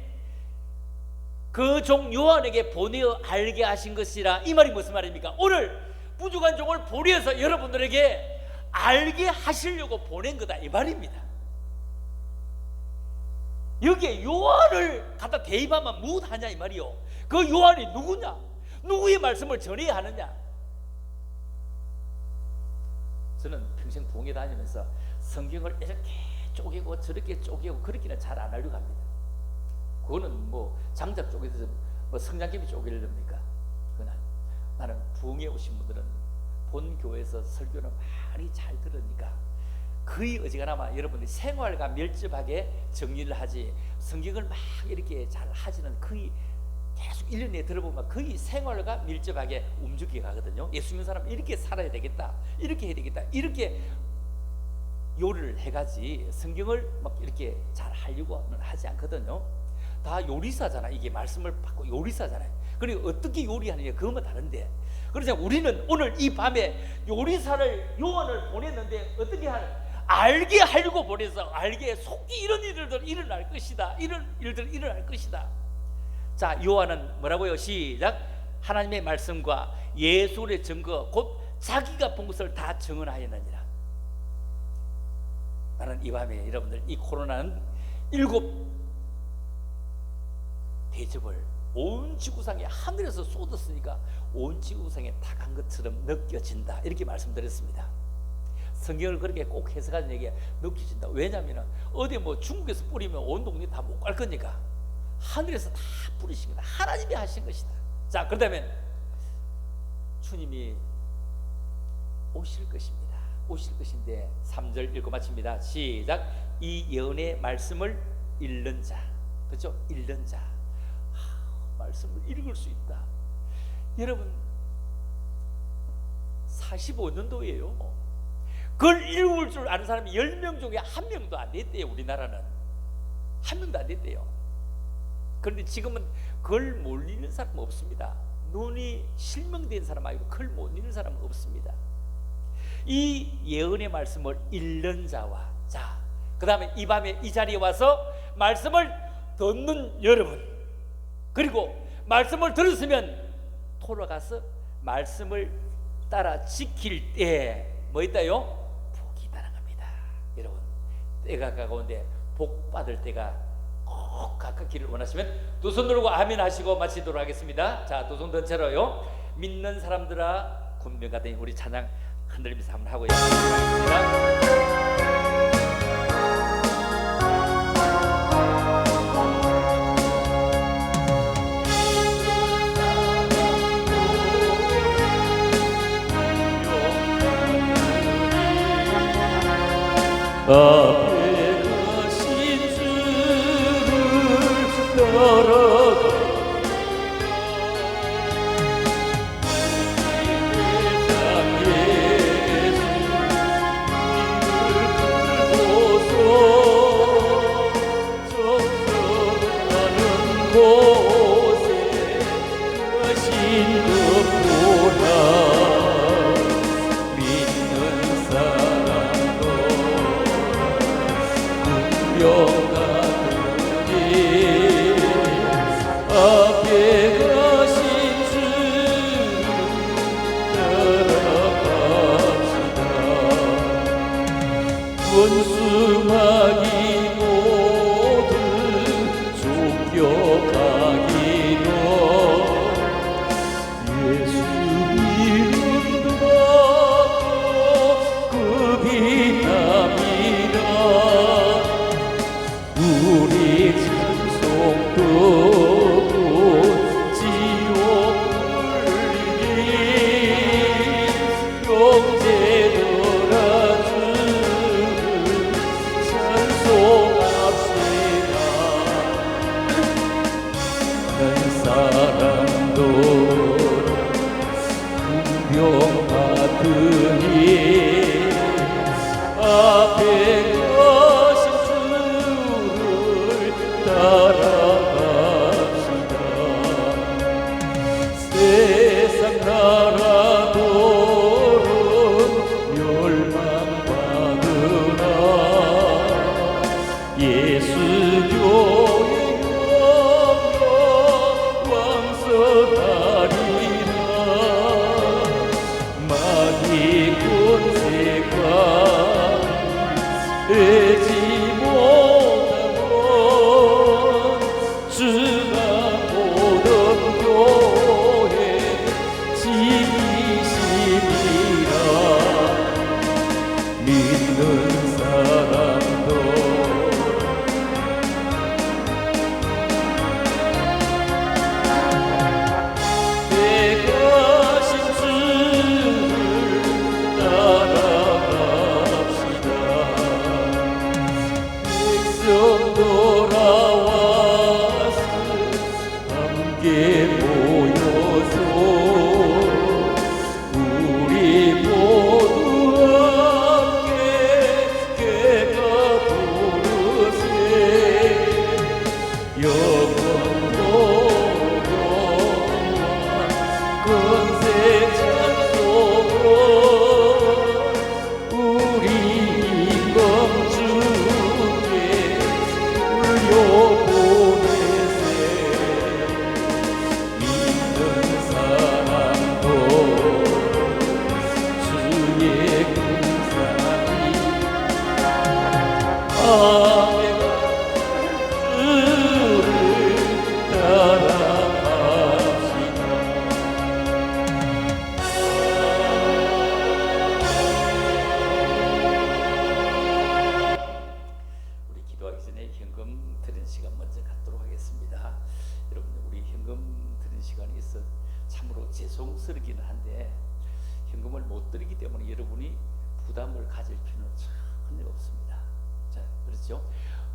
그 종 요한에게 보내어 알게 하신 것이라. 이 말이 무슨 말입니까? 오늘 부족한 종을 보내어서 여러분들에게 알게 하시려고 보낸 거다 이 말입니다. 여기에 요한을 갖다 대입하면 무엇하냐 이 말이요. 그 요한이 누구냐? 누구의 말씀을 전해야 하느냐? 저는 평생 봉에 다니면서 성경을 이렇게 쪼개고 저렇게 쪼개고 그렇게는 잘 안 하려고 합니다. 그거는 뭐 장작 쪼개서 뭐 성냥개비 쪼개려니까. 그러나 나는 부흥에 오신 분들은 본 교회에서 설교는 많이 잘 들으니까 거의 어지간하면 여러분들이 생활과 밀접하게 정리를 하지 성경을 막 이렇게 잘 하지는 거의 계속 1년 내에 들어보면 거의 생활과 밀접하게 움직여 가거든요. 예수 믿는 사람은 이렇게 살아야 되겠다, 이렇게 해야 되겠다, 이렇게 요리를 해가지 성경을 막 이렇게 잘 하려고는 하지 않거든요. 다 요리사잖아. 이게 말씀을 받고 요리사잖아요. 그리고 어떻게 요리하느냐 그것만 다른데, 그러자 우리는 오늘 이 밤에 요리사를 요한을 보냈는데 어떻게 알게 하려고 보내서 알게 속히 이런 일들 일어날 것이다. 이런 일들 일어날 것이다. 자, 요한은 뭐라고요? 시작. 하나님의 말씀과 예수의 증거 곧 자기가 본 것을 다 증언하였느니라. 나는 이 밤에 여러분들 이 코로나는 7 대접을 온 지구상에 하늘에서 쏟았으니까 온 지구상에 다 간 것처럼 느껴진다 이렇게 말씀드렸습니다. 성경을 그렇게 꼭 해석하는 얘기가 느껴진다. 왜냐하면 어디 뭐 중국에서 뿌리면 온 동네 다 못 갈 거니까 하늘에서 다 뿌리신 거다. 하나님이 하신 것이다. 자, 그렇다면 주님이 오실 것입니다. 오실 것인데 3절 읽고 마칩니다. 시작. 이 예언의 말씀을 읽는 자, 그렇죠? 읽는 자, 말씀을 읽을 수 있다. 여러분 45년도예요. 그걸 읽을 줄 아는 사람이 10명 중에 1명도 안 됐대요. 우리나라는 1명도 안 됐대요. 그런데 지금은 그걸 못 읽는 사람은 없습니다. 눈이 실명된 사람 아니고 그걸 못 읽는 사람은 없습니다. 이 예언의 말씀을 읽는 자와, 자, 그 다음에 이 밤에 이 자리에 와서 말씀을 듣는 여러분, 그리고 말씀을 들었으면 돌아가서 말씀을 따라 지킬 때 뭐 있다요? 복이 따라갑니다. 여러분, 때가 가까운데 복 받을 때가 꼭 가깝기를 원하시면 두 손 들고 아멘 하시고 마치도록 하겠습니다. 자, 두 손 든 채로요. 믿는 사람들아 군병 가더니 우리 찬양 흔들리면서 한번 하고 있습니다. 앞에 가신 주를 따라가 원수마귀 모두 쫓겨가 살아갑시다. 세상 나라도는 멸망받으나 예수 교회 영영 왕성하리라. 마귀 권세가 되지 못하건 주가 보던 교회 지키시리라. 믿는 사람도 대가신 주를 따라갑시다. 백성 돌아와서 함께 모여서 우리 모두 함께 깨가 부르세. 영원도 영원 권세 찬송은 우리 임금주께 돌려보내세. 믿는 사람도 주의 공산이 아내가 주를 따라갑시다. 우리 기도하기 전에 현금 드리는 시간 먼저 갖도록 하겠습니다. 여러분, 우리 현금 드리는 시간이 있어 참으로 죄송스럽기는 한데 현금을 못 드리기 때문에 여러분이 부담을 가질 필요는 전혀 없습니다. 자, 그렇죠?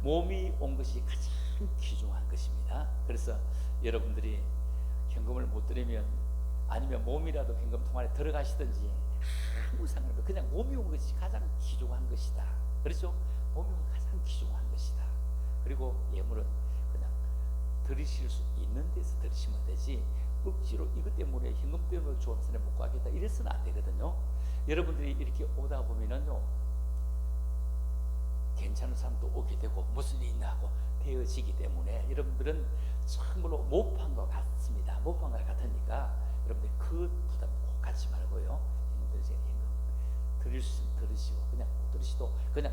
몸이 온 것이 가장 귀중한 것입니다. 그래서 여러분들이 현금을 못 드리면 아니면 몸이라도 현금통 안에 들어가시든지 아무 상관없고 그냥 몸이 온 것이 가장 귀중한 것이다. 그렇죠? 몸이 온 것이 가장 귀중한 것이다. 그리고 예물은 그냥 드리실 수 있는 데서 드리시면 되지 억지로 이것 때문에 현금 때문에 주엄선에 못 가겠다 이래서는 안 되거든요. 여러분들이 이렇게 오다 보면은요 괜찮은 사람도 오게 되고 무슨 일 있나 하고 되어지기 때문에 여러분들은 참으로 못판과 같습니다. 못판과 같으니까 여러분들 그 부담 꼭 갖지 말고요. 현금 드릴 수 있으면 드리시고 그냥 못 드리시도 그냥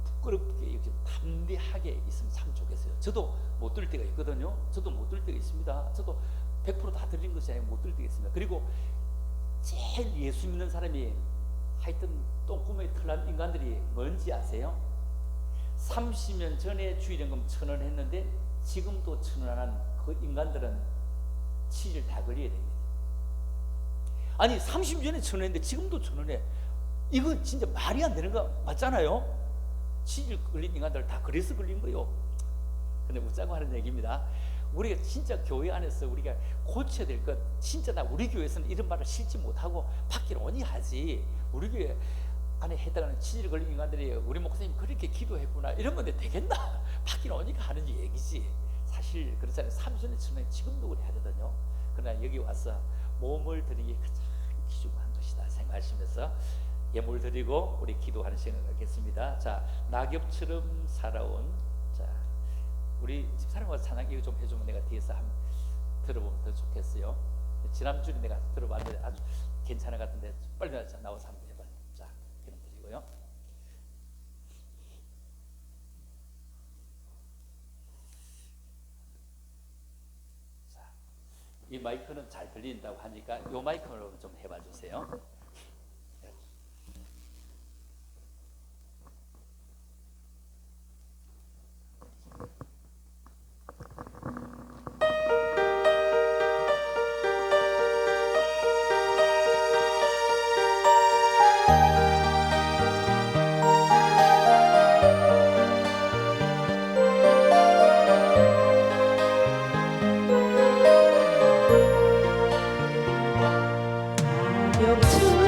부끄럽게 이렇게 담대하게 있으면 참 좋겠어요. 저도 못 드릴 때가 있거든요. 저도 못 드릴 때가 있습니다. 저도 100% 다 드린 것이 아니고 못 드릴 때가 있습니다. 그리고 제일 예수 믿는 사람이 하여튼 똥구멍에 털난 인간들이 뭔지 아세요? 30년 전에 주일연금 1,000원 했는데 지금도 1,000원 한 그 인간들은 치질 다 걸려야 됩니다. 아니 30년 전에 1,000원 했는데 지금도 1,000원 해. 이거 진짜 말이 안 되는 거 맞잖아요. 치질 걸린 인간들 다 그래서 걸린 거요. 근데 웃자고 하는 얘기입니다. 우리가 진짜 교회 안에서 우리가 고쳐야 될 것, 진짜 나 우리 교회에서는 이런 말을 실지 못하고 밖에 오니 하지. 우리 교회 안에 해당하는 치질 걸린 인간들이 우리 목사님 그렇게 기도했구나 이런 건데 되겠나? 밖에 오니까 하는 얘기지. 사실 그렇잖아요. 30년에 1,000원 지금도 그래 하거든요. 그러나 여기 와서 몸을 드리는 게 가장 귀중한 것이다 생각하시면서 예물 드리고 우리 기도하는 시간을 갖겠습니다. 자, 낙엽처럼 살아온 자 우리 집사람과 찬양 이거 좀 해주면 내가 뒤에서 한번 들어보면 더 좋겠어요. 지난주에 내가 들어봤는데 아주 괜찮은 것 같은데 빨리 나와서 한번 해봐요. 자, 기름 드리고요. 자, 이 마이크는 잘 들린다고 하니까 이 마이크로 좀 해봐 주세요. 낙엽처럼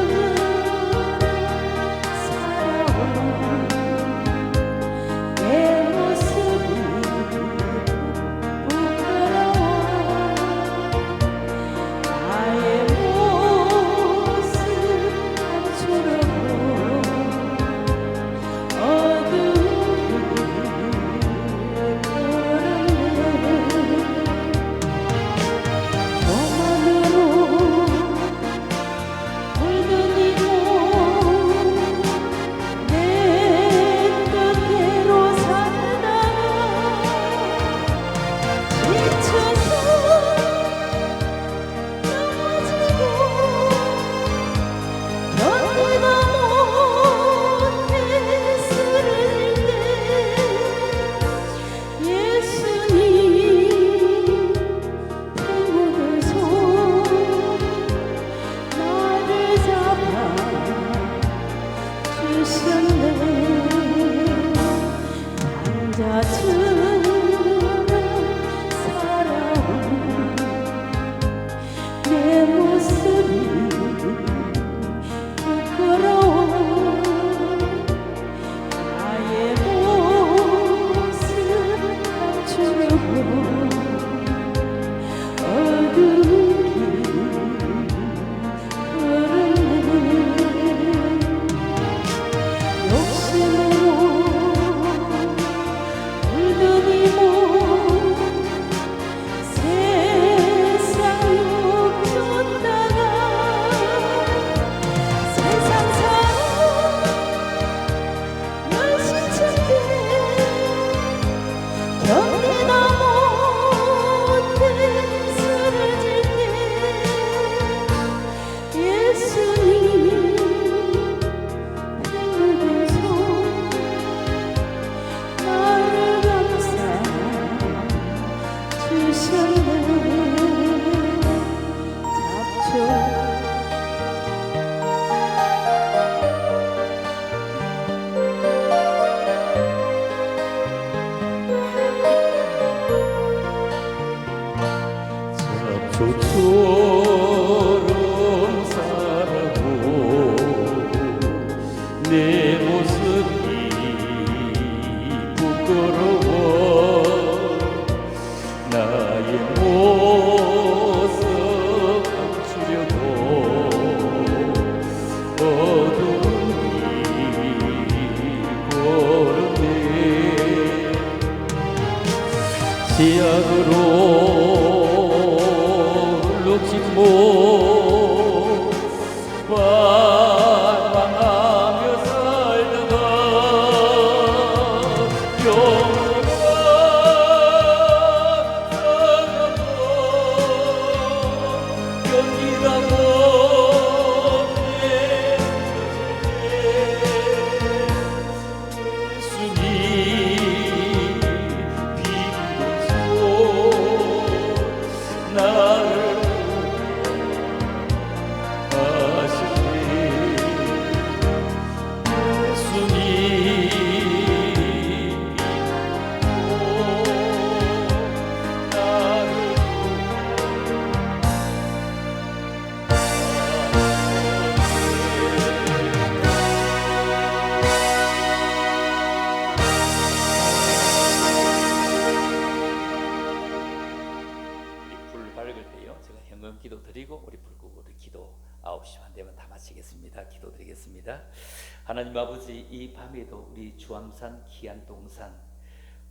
잡초처럼 살아도 내 모습이 부끄러워 나의 모습 감추려고 어두운 길 걸었네 지약으로 못 방황하며 살다가 영원한 사랑도 견디다고 예수님 비로소 나를 불 밝을 때요 제가 현금 기도 드리고 우리 불국으로 기도 9시 반 되면 다 마치겠습니다. 기도 드리겠습니다. 하나님 아버지 이 밤에도 우리 주암산 기안동산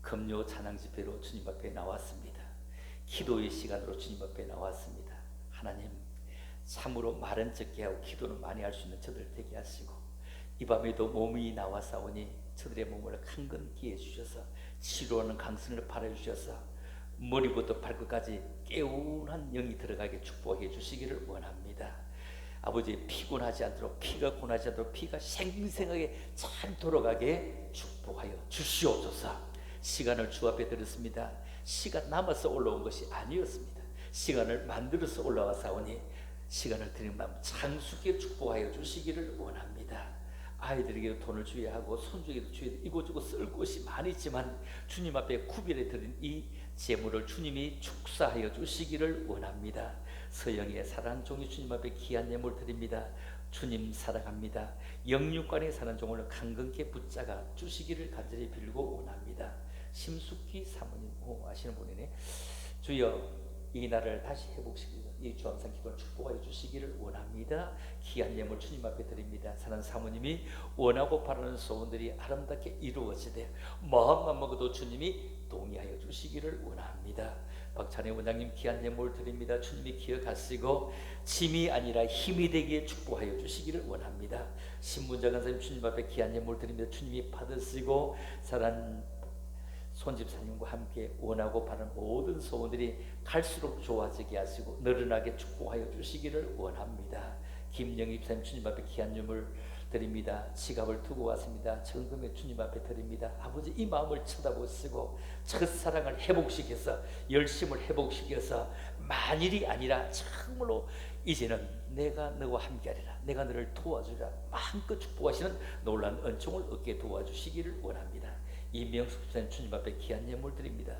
금요 찬양 집회로 주님 앞에 나왔습니다. 기도의 시간으로 주님 앞에 나왔습니다. 하나님 참으로 말은 적게 하고 기도는 많이 할 수 있는 저들 되게 하시고 이 밤에도 몸이 나와싸우니 저들의 몸을 강건케 해주셔서 치료하는 강선을 바라주셔서 머리부터 발끝까지 깨운한 영이 들어가게 축복해 주시기를 원합니다. 아버지 피곤하지 않도록 피가 고나지 않도록 피가 생생하게 잘 돌아가게 축복하여 주시옵소서. 시간을 주 앞에 드렸습니다. 시간 남아서 올라온 것이 아니었습니다. 시간을 만들어서 올라와 사오니 시간을 드린 마음 장수게 축복하여 주시기를 원합니다. 아이들에게도 돈을 줘야 하고 손주에게도 줘야 돼. 이곳저곳 쓸 곳이 많이 있지만 주님 앞에 구별해 드린 이 재물을 주님이 축사하여 주시기를 원합니다. 서영의 사랑하는 종이 주님 앞에 귀한 예물 드립니다. 주님 사랑합니다. 영육간에 사는 종을 강건케 붙잡아 주시기를 간절히 빌고 원합니다. 심숙희 사모님 아시는 분이네. 주여 이 날을 다시 회복시키고 이 주암산 기도를 축복하여 주시기를 원합니다. 귀한 예물 주님 앞에 드립니다. 사는 사모님이 원하고 바라는 소원들이 아름답게 이루어지되 마음만 먹어도 주님이 동의하여 주시기를 원합니다. 박찬혜 원장님 귀한 예물 드립니다. 주님이 기억하시고 짐이 아니라 힘이 되기에 축복하여 주시기를 원합니다. 신문자 간사님 주님 앞에 귀한 예물 드립니다. 주님이 받으시고 사랑 손집사님과 함께 원하고 바라는 모든 소원들이 갈수록 좋아지게 하시고 늘어나게 축복하여 주시기를 원합니다. 김영희 집사님 주님 앞에 귀한 예물 드립니다. 지갑을 두고 왔습니다. 정금에 주님 앞에 드립니다. 아버지 이 마음을 쳐다보시고 첫사랑을 회복시켜서 열심을 회복시켜서 만일이 아니라 참으로 이제는 내가 너와 함께하리라, 내가 너를 도와주리라 마음껏 축복하시는 놀라운 은총을 얻게 도와주시기를 원합니다. 이명숙 집사님 주님 앞에 귀한 예물 드립니다.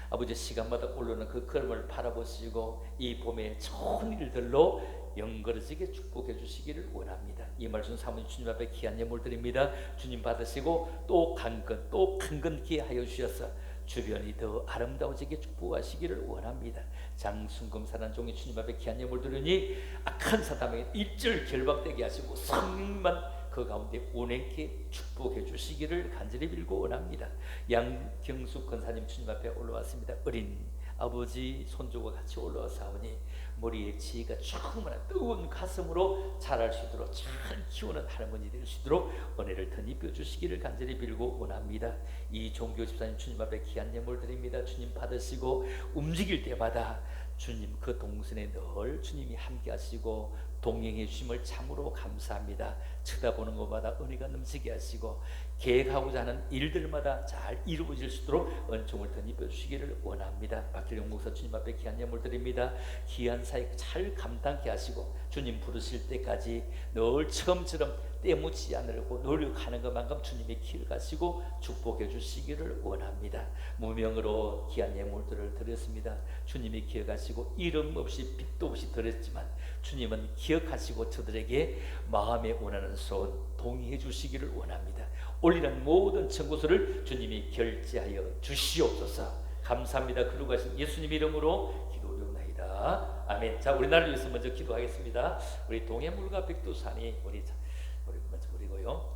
아버지 시간마다 올라오는 그 걸음을 바라보시고 이 봄에 좋은 일들로 영거러지게 축복해 주시기를 원합니다. 이 말씀 사모님 주님 앞에 귀한 예물 드립니다. 주님 받으시고 또 강건케 하여 주셔서 주변이 더 아름다워지게 축복하시기를 원합니다. 장순금사란 종이 주님 앞에 귀한 예물 드리니 악한 사람에게 일절 결박되게 하시고 성령만 그 가운데 운행케 축복해 주시기를 간절히 빌고 원합니다. 양경숙 권사님 주님 앞에 올라왔습니다. 어린 아버지 손주가 같이 올라와사오니 머리에 지혜가 충만한 뜨거운 가슴으로 자랄 수 있도록 잘 키우는 할머니 될 수 있도록 은혜를 덧입혀 주시기를 간절히 빌고 원합니다. 이 종교 집사님 주님 앞에 귀한 예물 드립니다. 주님 받으시고 움직일 때마다 주님 그 동선에 늘 주님이 함께 하시고 동행해 주심을 참으로 감사합니다. 쳐다보는 것마다 은혜가 넘치게 하시고 계획하고자 하는 일들마다 잘 이루어질 수 있도록 은총을 덧입혀 주시기를 원합니다. 박길용 목사 주님 앞에 귀한 예물 드립니다. 귀한 사역 잘 감당케 하시고 주님 부르실 때까지 늘 처음처럼 때묻지 않으려고 노력하는 것만큼 주님의 길을 가시고 축복해 주시기를 원합니다. 무명으로 귀한 예물들을 드렸습니다. 주님이 기억하시고 이름 없이 빚도 없이 드렸지만 주님은 기억하시고 저들에게 마음에 원하는 소원 동의해 주시기를 원합니다. 올리는 모든 청구서를 주님이 결제하여 주시옵소서. 감사합니다. 그러고 하신 예수님 이름으로 기도드립니다. 아멘. 자, 우리나라를 위해서 먼저 기도하겠습니다. 우리 동해물과 백두산이 우리 먼저 그리고요.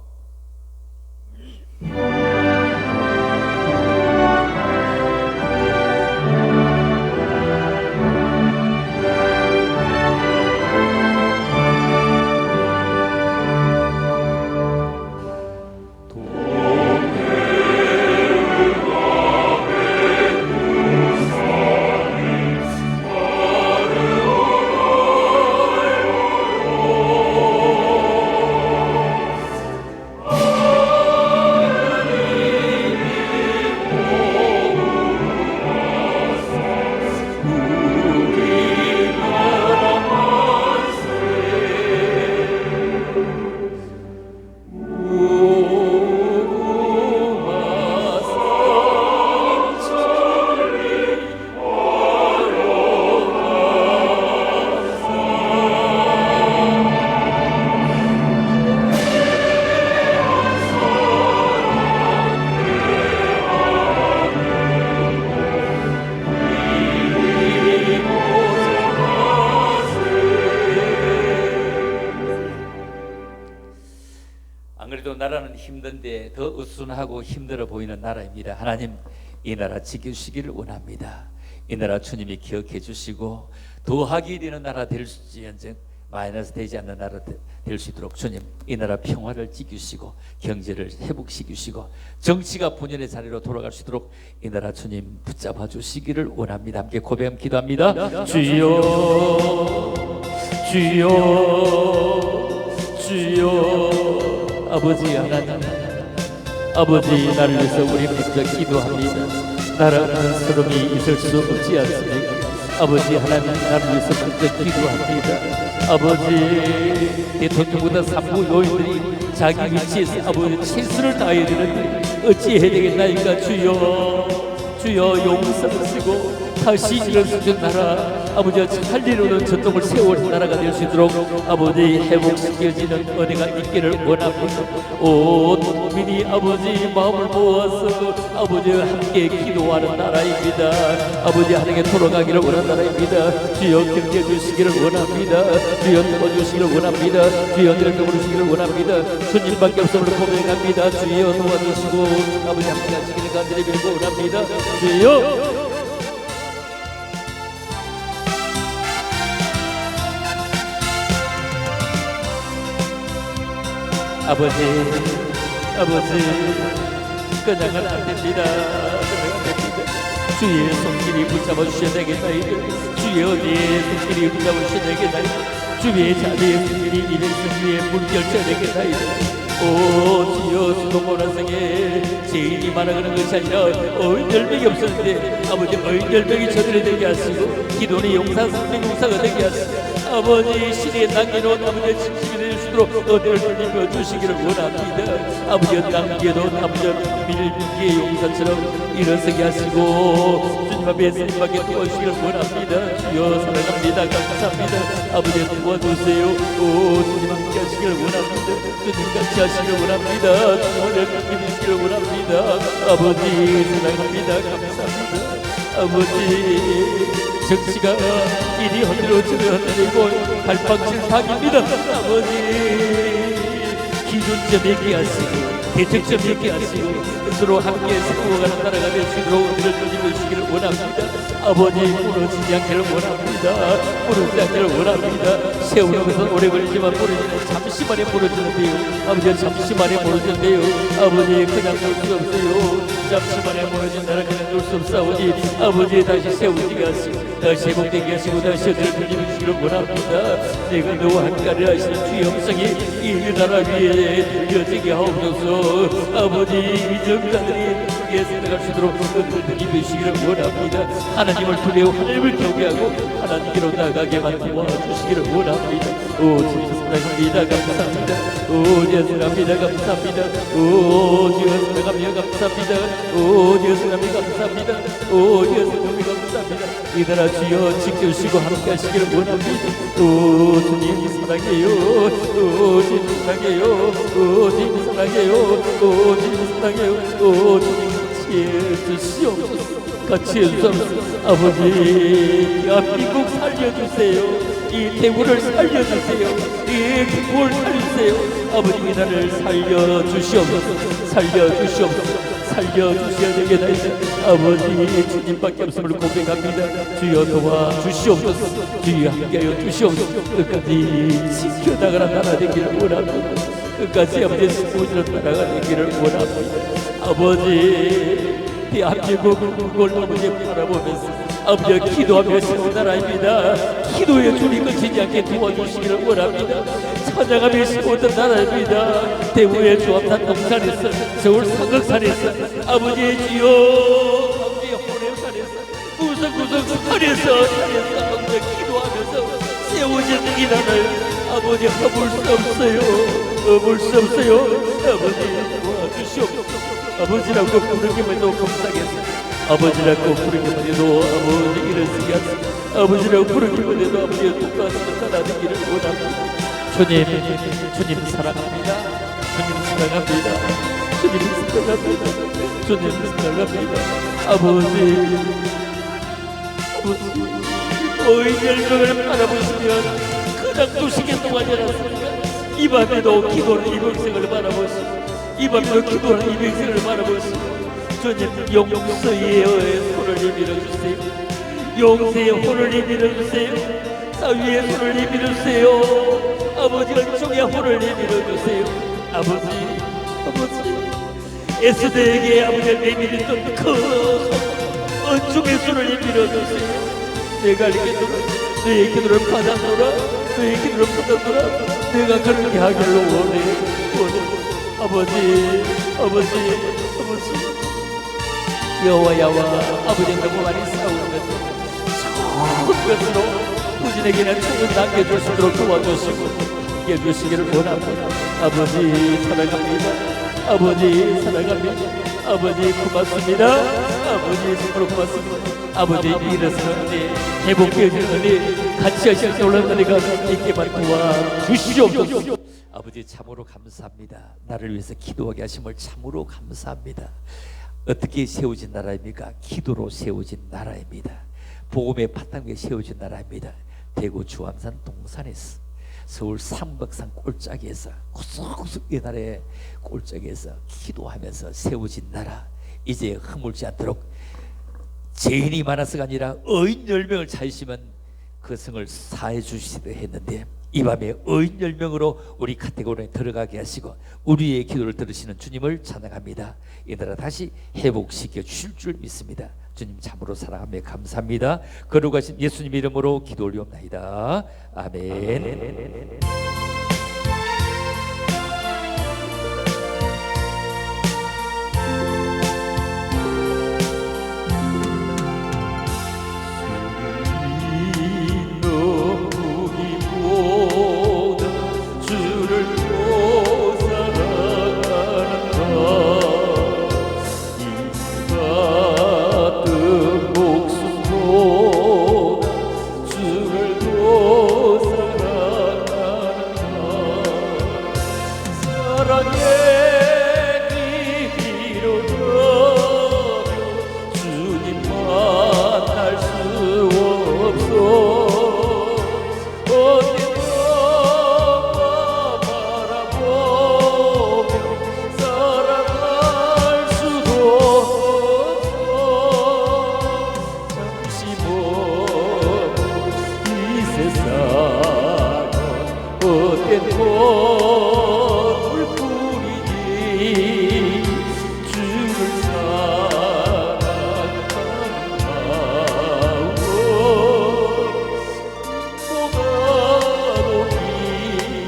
나라는 힘든데 더 으순하고 힘들어 보이는 나라입니다. 하나님 이 나라 지켜주시기를 원합니다. 이 나라 주님이 기억해 주시고 더하기 되는 나라 될지언정 마이너스 되지 않는 나라 될 수 있도록 주님 이 나라 평화를 지키시고 경제를 회복시키시고 정치가 본연의 자리로 돌아갈 수 있도록 이 나라 주님 붙잡아 주시기를 원합니다. 함께 고백하며 기도합니다. 주여 주여 주여 아버지 하나님, 아버지 나를 위해서 우리 먼저 기도합니다. 나라는 서름이 있을 수 없지 않습니까? 아버지 하나님 나를 위해서 먼저 기도합니다. 아버지 대통령보다 산부 요인들이 자기 위치에서 아버지 최선을 다해야 되는데 어찌해야 되겠나이까? 주여 주여 용서하시고 다시 일어서준 나라 아버지가 잘 이루는 전통을 세워올 나라가 될 수 있도록 아버지 회복시켜지는 은혜가 있기를 원합니다. 온 국민이 아버지 마음을 모아서 아버지와 함께 기도하는 나라입니다. 아버지 하나님께 돌아가기를 원하는 나라입니다. 주여 경제 주시기를 원합니다. 주여 도와주시기를 원합니다. 주여 은혜를 베풀으시기를 원합니다. 주님밖에 없음을 고백합니다. 주여 도와주시고 아버지 함께 하시기를 간절히 빌고 원합니다. 주여 아버지 그냥은 안 됩니다. 주의 손길이 붙잡아 주셔야 되겠나이다. 주의 어디에 손길이 붙잡아 주셔야 되겠나이다. 주의 자리에 손길이 이를 주의 물결쳐야 되겠나이다. 오 주여 수동원한성에 죄인이 많아가는 것이 아니라 어인절벽이 없었는데 아버지 어인절벽이 저들이 되게 하시고 기도는 용사 성령 용사가 되게 하시고 아버지 시대에 남겨놓은 아버지의 진심이 될 수 있도록 은혜를 돌려 주시기를 원합니다. 아버지의 남겨놓은 아버지의 밀기의 용사처럼 일어서게 하시고 주님 앞에 예수님밖에 도와주시기를 원합니다. 주여 사랑합니다. 감사합니다. 아버지 도와주세요. 오 주님 함께 하시기를 원합니다. 주님 같이 하시기를 원합니다. 주님을 믿으시기를 원합니다. 아버지 사랑합니다. 감사합니다. 아버지 정치가 이리 흔들어 저리 흔들리고 갈팡질팡입니다. 아버지 기준점 있게 하시고 대책점 있게 하시고 스스로 함께 세워가는 나라가 될 수 있도록 은혜를 주시기를 원합니다. 아버지 무너지지 않기를 원합니다. 무너지지 않기를 원합니다. 세우는 것은 오래 걸리지만 무너지는 잠시 만에 무너지는데요. 아버지 잠시 만에 무너지는데요. 아버지 그냥 놀 수 없어요. 잠시 만에 무너진 나라 그냥 놀 수 없사오니 아버지 다시 세우지게 하시고 다시 회복되게 하시고 다시 은혜를 주시기를 원합니다. 내가 너와 함께하려 하시는 주의 음성이 이 나라 위에 들려지게 하옵소서. 아버지 이정자들이 크게 살아갈 수 있도록 은혜를 입으시기를 원합니다. 하나님을 두려워 하나님을 경외하고 하나님께로 나가게만 도와주시기를 원합니다. 오 주님 사랑합니다. 감사합니다. 오 주여 사랑합니다. 감사합니다. 오 주여 사랑합니다. 감사합니다. 오 주여 사랑합니다. 감사합니다. 오 주여 사랑합니다. 감사합니다. 이 나라 주여 지켜주시고 함께 하시기를 원합니다. 오 주님 사랑해요. 오 주님 사랑해요. 오 주님 사랑해요. 오 주님 사랑해요. 오 주님 지혜주시옵소서. 같이 해주옵소서. 아버지 대한민국 살려주세요. 이 대구를 살려주세요. 이 대구를 살려주세요. 아버지 이 나라를 살려주시옵소서. 살려주시옵소서. 살려주셔야 되겠다. 아버지 주님밖에 없음을 고백합니다. 주여 도와주시옵소서. 주여 함께하여 주시옵소서. 끝까지 지켜나가는 나라 되기를 원합니다. 끝까지 아버지 스포츠로 나라가 되기를 원합니다. 아버지 대한민국 그걸 아버지 바라보면서 아버지 기도하며 세운 나라입니다. 기도의 줄이 끊기지 않게 도와주시기를 원합니다. 찬양하며 세웠던 나라입니다. 대구의 조합산 동산에서 서울 상극산에서 아버지 주여 아버지 호래산에서 구석구석 산에서 아버지 기도하면서 세워진 이 나라를 아버지 허물 수 없어요. 허물 수 없어요. 아버지 도와주시옵소서. 아버지라고 부르기만 해도 감사하겠습니다. 아버지라고 부르기만 해도 아버지 일을 쓰게 하시고 아버지라고 부르기만 해도 아버지의 똑같은 살아되기를 원합니다. 주님 사랑합니다. 주님 사랑합니다. 주님 사랑합니다. 주님 사랑합니다. 아버지 어인 열명을 바라보시면 그냥 두시간 동안이 않았습니까? 이 밤에도 기도하는 이 백성을 바라보시고 이 밤에도 기도하는 이 백성을 바라보시고 주님 용서의 손을 내밀어주세요. 용서의 손을 내밀어주세요. 사위의 손을 내밀어주세요. 아버지 은총의 손을 내밀어주세요. 아버지 에스더에게 아버지를 내밀었던 그 은총의 손을 내밀어주세요. 내가 너의 기도를 받았노라. 너의 기도를 받았노라. 내가 그렇게 하기를 원해. 아버지 여호와야와 아버지 너무 많이 싸우는 것으로 부진에게는 총을 남겨줄 수 있도록 도와주시고 해주시기를 원합니다. 아버지 사랑합니다. 아버지 사랑합니다. 아버지 고맙습니다. 아버지 정말 고맙습니다. 아버지 일어서는 은혜 회복되어지는 은혜 같이 하시는 올라가니까 있게만 도와주시옵소서. 아버지 참으로 감사합니다. 나를 위해서 기도하게 하심을 참으로 감사합니다. 어떻게 세워진 나라입니까? 기도로 세워진 나라입니다. 복음의 바탕 위에 세워진 나라입니다. 대구 주암산 동산에서 서울 삼각산 꼴짝에서 구석구석 이 나라의 꼴짝에서 기도하면서 세워진 나라. 이제 허물지 않도록 죄인이 많아서가 아니라 의인 10명을 찾으시면 그 성을 사해 주시기도 했는데 이 밤에 의인 10명으로 우리 카테고리에 들어가게 하시고 우리의 기도를 들으시는 주님을 찬양합니다. 이 나라 다시 회복시켜 주실 줄 믿습니다. 주님 참으로 사랑하며 감사합니다. 거룩하신 예수님 이름으로 기도 올리옵나이다. 아멘. 목숨 이 세상 어떤 것뿐이니 주를 사랑하는 마음 뭐가도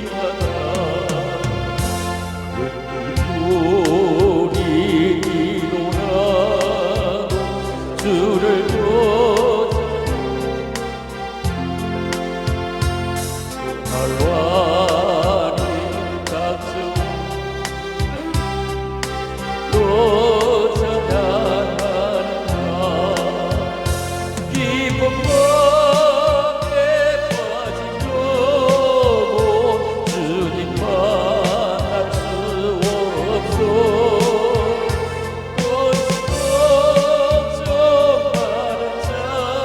미안하다 우리로라도 주를 할와리 각종 또 찬양하는가 기쁨 밤에 빠진 영혼 주님 만날 수 없어 걱정하는 자는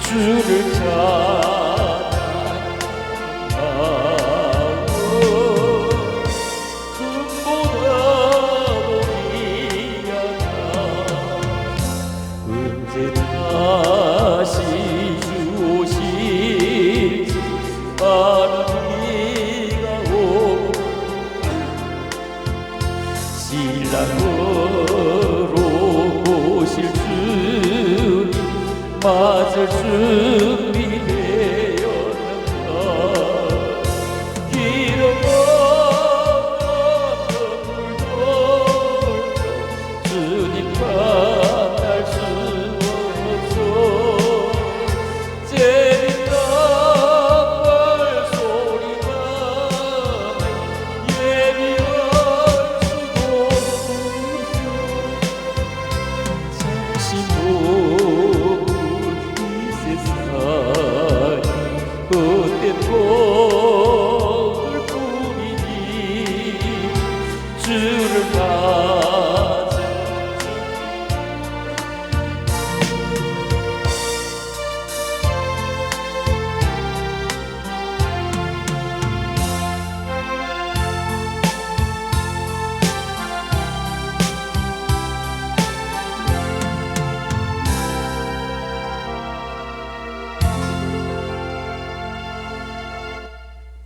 주를 찬양하오 금보다도 미안하 언제 다시 주 오실지 아는 이가 오고 신랑으로 오실 주님 맞을 준비되었는가 기름 없는 물도 주님 만날 수 없어 재밌다 발소리가 예비할 수도 잠시 모을 이 세상이 헛된 것뿐이니 주를 맞아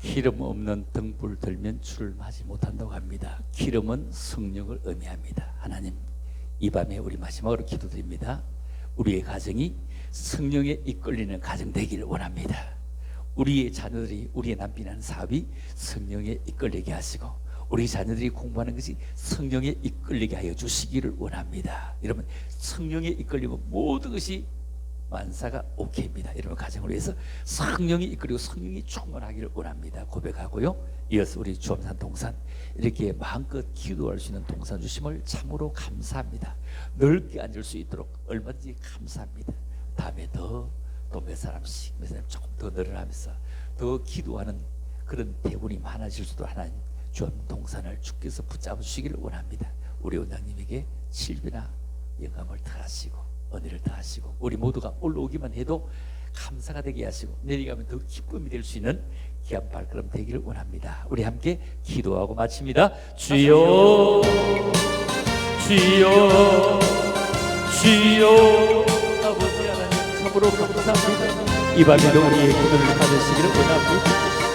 기름 없는 등불 들면 줄을 맞지 못한다고 합니다. 기름은 성령을 의미합니다. 하나님, 이 밤에 우리 마지막으로 기도드립니다. 우리의 가정이 성령에 이끌리는 가정 되기를 원합니다. 우리의 자녀들이, 우리의 남편이나 사업이 성령에 이끌리게 하시고 우리 자녀들이 공부하는 것이 성령에 이끌리게 하여 주시기를 원합니다. 여러분, 성령에 이끌리면 모든 것이 만사가 오케이입니다. 여러분, 가정을 위해서 성령이 이끌리고 성령이 충만하기를 원합니다. 고백하고요. 이어서 우리 주암산 동산 이렇게 마음껏 기도할 수 있는 동산 주심을 참으로 감사합니다. 넓게 앉을 수 있도록 얼마든지 감사합니다. 다음에 또 몇 사람씩 조금 더 늘어나면서 더 기도하는 그런 대군이 많아질 수도 하나님 주암 동산을 주께서 붙잡아 주시기를 원합니다. 우리 원장님에게 신비나 영감을 더하시고 은혜를 더하시고 우리 모두가 올라오기만 해도 감사가 되게 하시고 내려가면 더 기쁨이 될 수 있는 귀한 발걸음 되기를 원합니다. 우리 함께 기도하고 마칩니다. 주여 주여 주여 아버지 하나님 참으로 감사합니다. 이 밤에도 우리의 기도를 받으시기를 원합니다.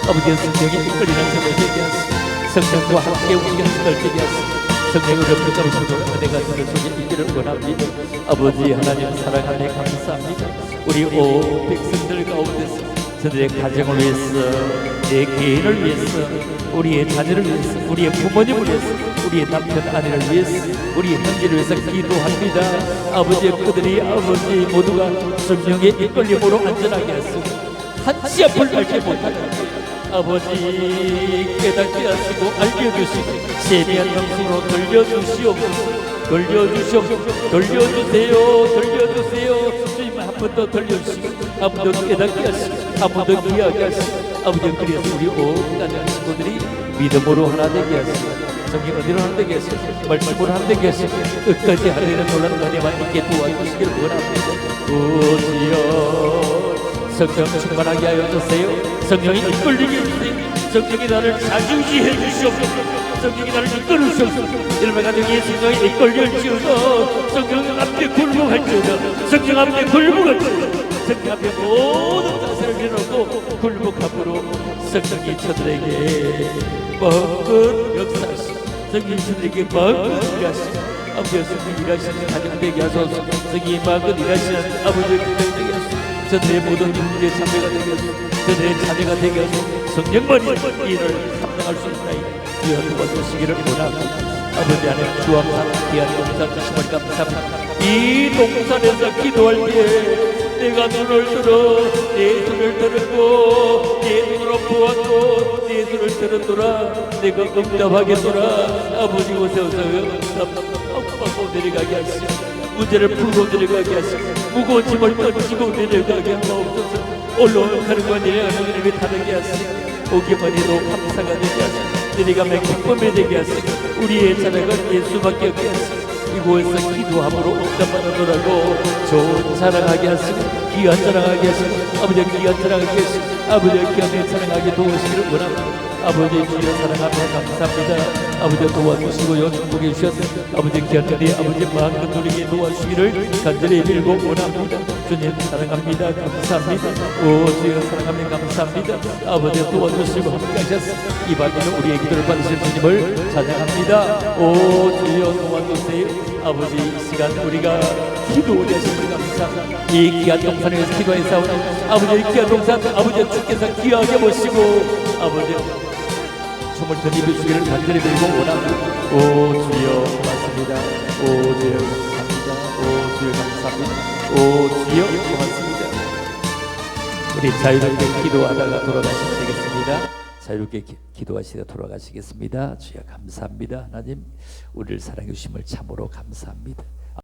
아버지의 성령이 이끌리는 저를 되게 하시고 성령과 함께 우리가 힘을 되게 하시고 성령을 붙잡으시고 은혜가 저를 속에 있기를 원합니다. 아버지 하나님 사랑하네 감사합니다. 우리 온 백성들 가운데서 저들의 가정을 위해서 내 개인을 위해서 우리의 자녀를 위해서 우리의 부모님을 위해서 우리의 남편 아내를 위해서 우리의 형제를 위해서 기도합니다. 아버지 그들이 아버지 모두가 성령의 이끌림으로 안전하게 하시고 한치 앞을 알지 못하게 아버지 깨닫게 하시고 알려주시고 세미한 방송으로 돌려주세요. 주님 한 번 더 돌려주시고 한 번 더 깨닫게 하시고 한 번 더 귀하게 하시고 아버지 그래서 우리 온 가정 식구들이 믿음으로 하나 되게 하시고 말씀이 어디로 하는데 계시고 말씀으로 하는데 계시고 끝까지 하늘에 놀라는 은혜만 있게 도와주시기를 원합니다. 오 주여 성령 충만하게 하여 주세요. 성령이 이끌리게 해주세요. 성령이 나를 자주지해 주시옵소서. 성령이 나를 이끌어 주시옵소서. 이런 가정이 성령이 이끌릴지어다. 성령 앞에 굴복할지어다. 성령 앞에 굴복할지어다. 성령 앞에 모든 자세를 내놓고 굴복함으로 성령이 저들에게 마음껏 역사하시고 성령이 저들에게 마음껏 일하시고 아버지 성령 일하시는 가정 되게 하소서. 성령이 마음껏 일하시는 아버지의 가정 되게 하소서. 저들의 모든 문제 참여가 되게 하소서. 저들의 자녀가 되게 하소서. 성령만이 일을 감당할 수 있나이다. 주여 도와주시기를 원합니다. 아버지 안에 주암산 귀한 동산 주심을 감사합니다. 이 동산에서 기도할 때에 내가 눈을 들어 내 손을 들었고 내 눈으로 보았고 내 손을 들었더라. 내가 응답하겠노라. 아버지 오셔서 응답하고 내려가게 하시고 문제를 풀고 내려가게 하시고 무거운 짐을 던지고 내려가게 하옵소서. 올라가는 건 내려가는 것을 다르게 하시고 오기만 해도 감사가 되게 하시고 내려가면 기쁨이 되게 하시고 우리의 자랑은 예수밖에 없게 하시고 이곳에서 기도함으로 응답받으라고 좋은 자랑하게 하시고 귀한 자랑하게 하시고 아버지 귀한 자랑하게 하시고 아버지 귀한 자랑하게 도우시기를 원합니다. 아버지 주여 사랑하며 감사합니다. 아버지 도와주시고요 축복해 주셔서 아버지 귀한 자리 아버지 마음껏 누리게 도와주시기를 간절히 빌고 원합니다. 주님 사랑합니다. 감사합니다. 오 주여 사랑하며 감사합니다. 아버지 도와주시고 함께 하셔서 이 밤에는 우리의 기도를 받으실 주님을 찬양합니다. 오 주여 도와주세요. 아버지 이 시간 우리가 기도 되심을 감사합니다. 이 귀한 동산에서 기도해 싸우는 아버지 귀한 동산 아버지 주께서 귀하게 모시고 아버지 춤을 던지게 주기를 간절히 빌고 원합니다. 오 주여 고맙습니다. 오 주여 감사합니다. 오 주여 감사합니다. 오 주여 고맙습니다. 우리 자유롭게 기도하다가 돌아가시면 되겠습니다. 자유롭게 기도하시다 돌아가시겠습니다. 주여 감사합니다. 하나님 우리를 사랑해 주심을 참으로 감사합니다.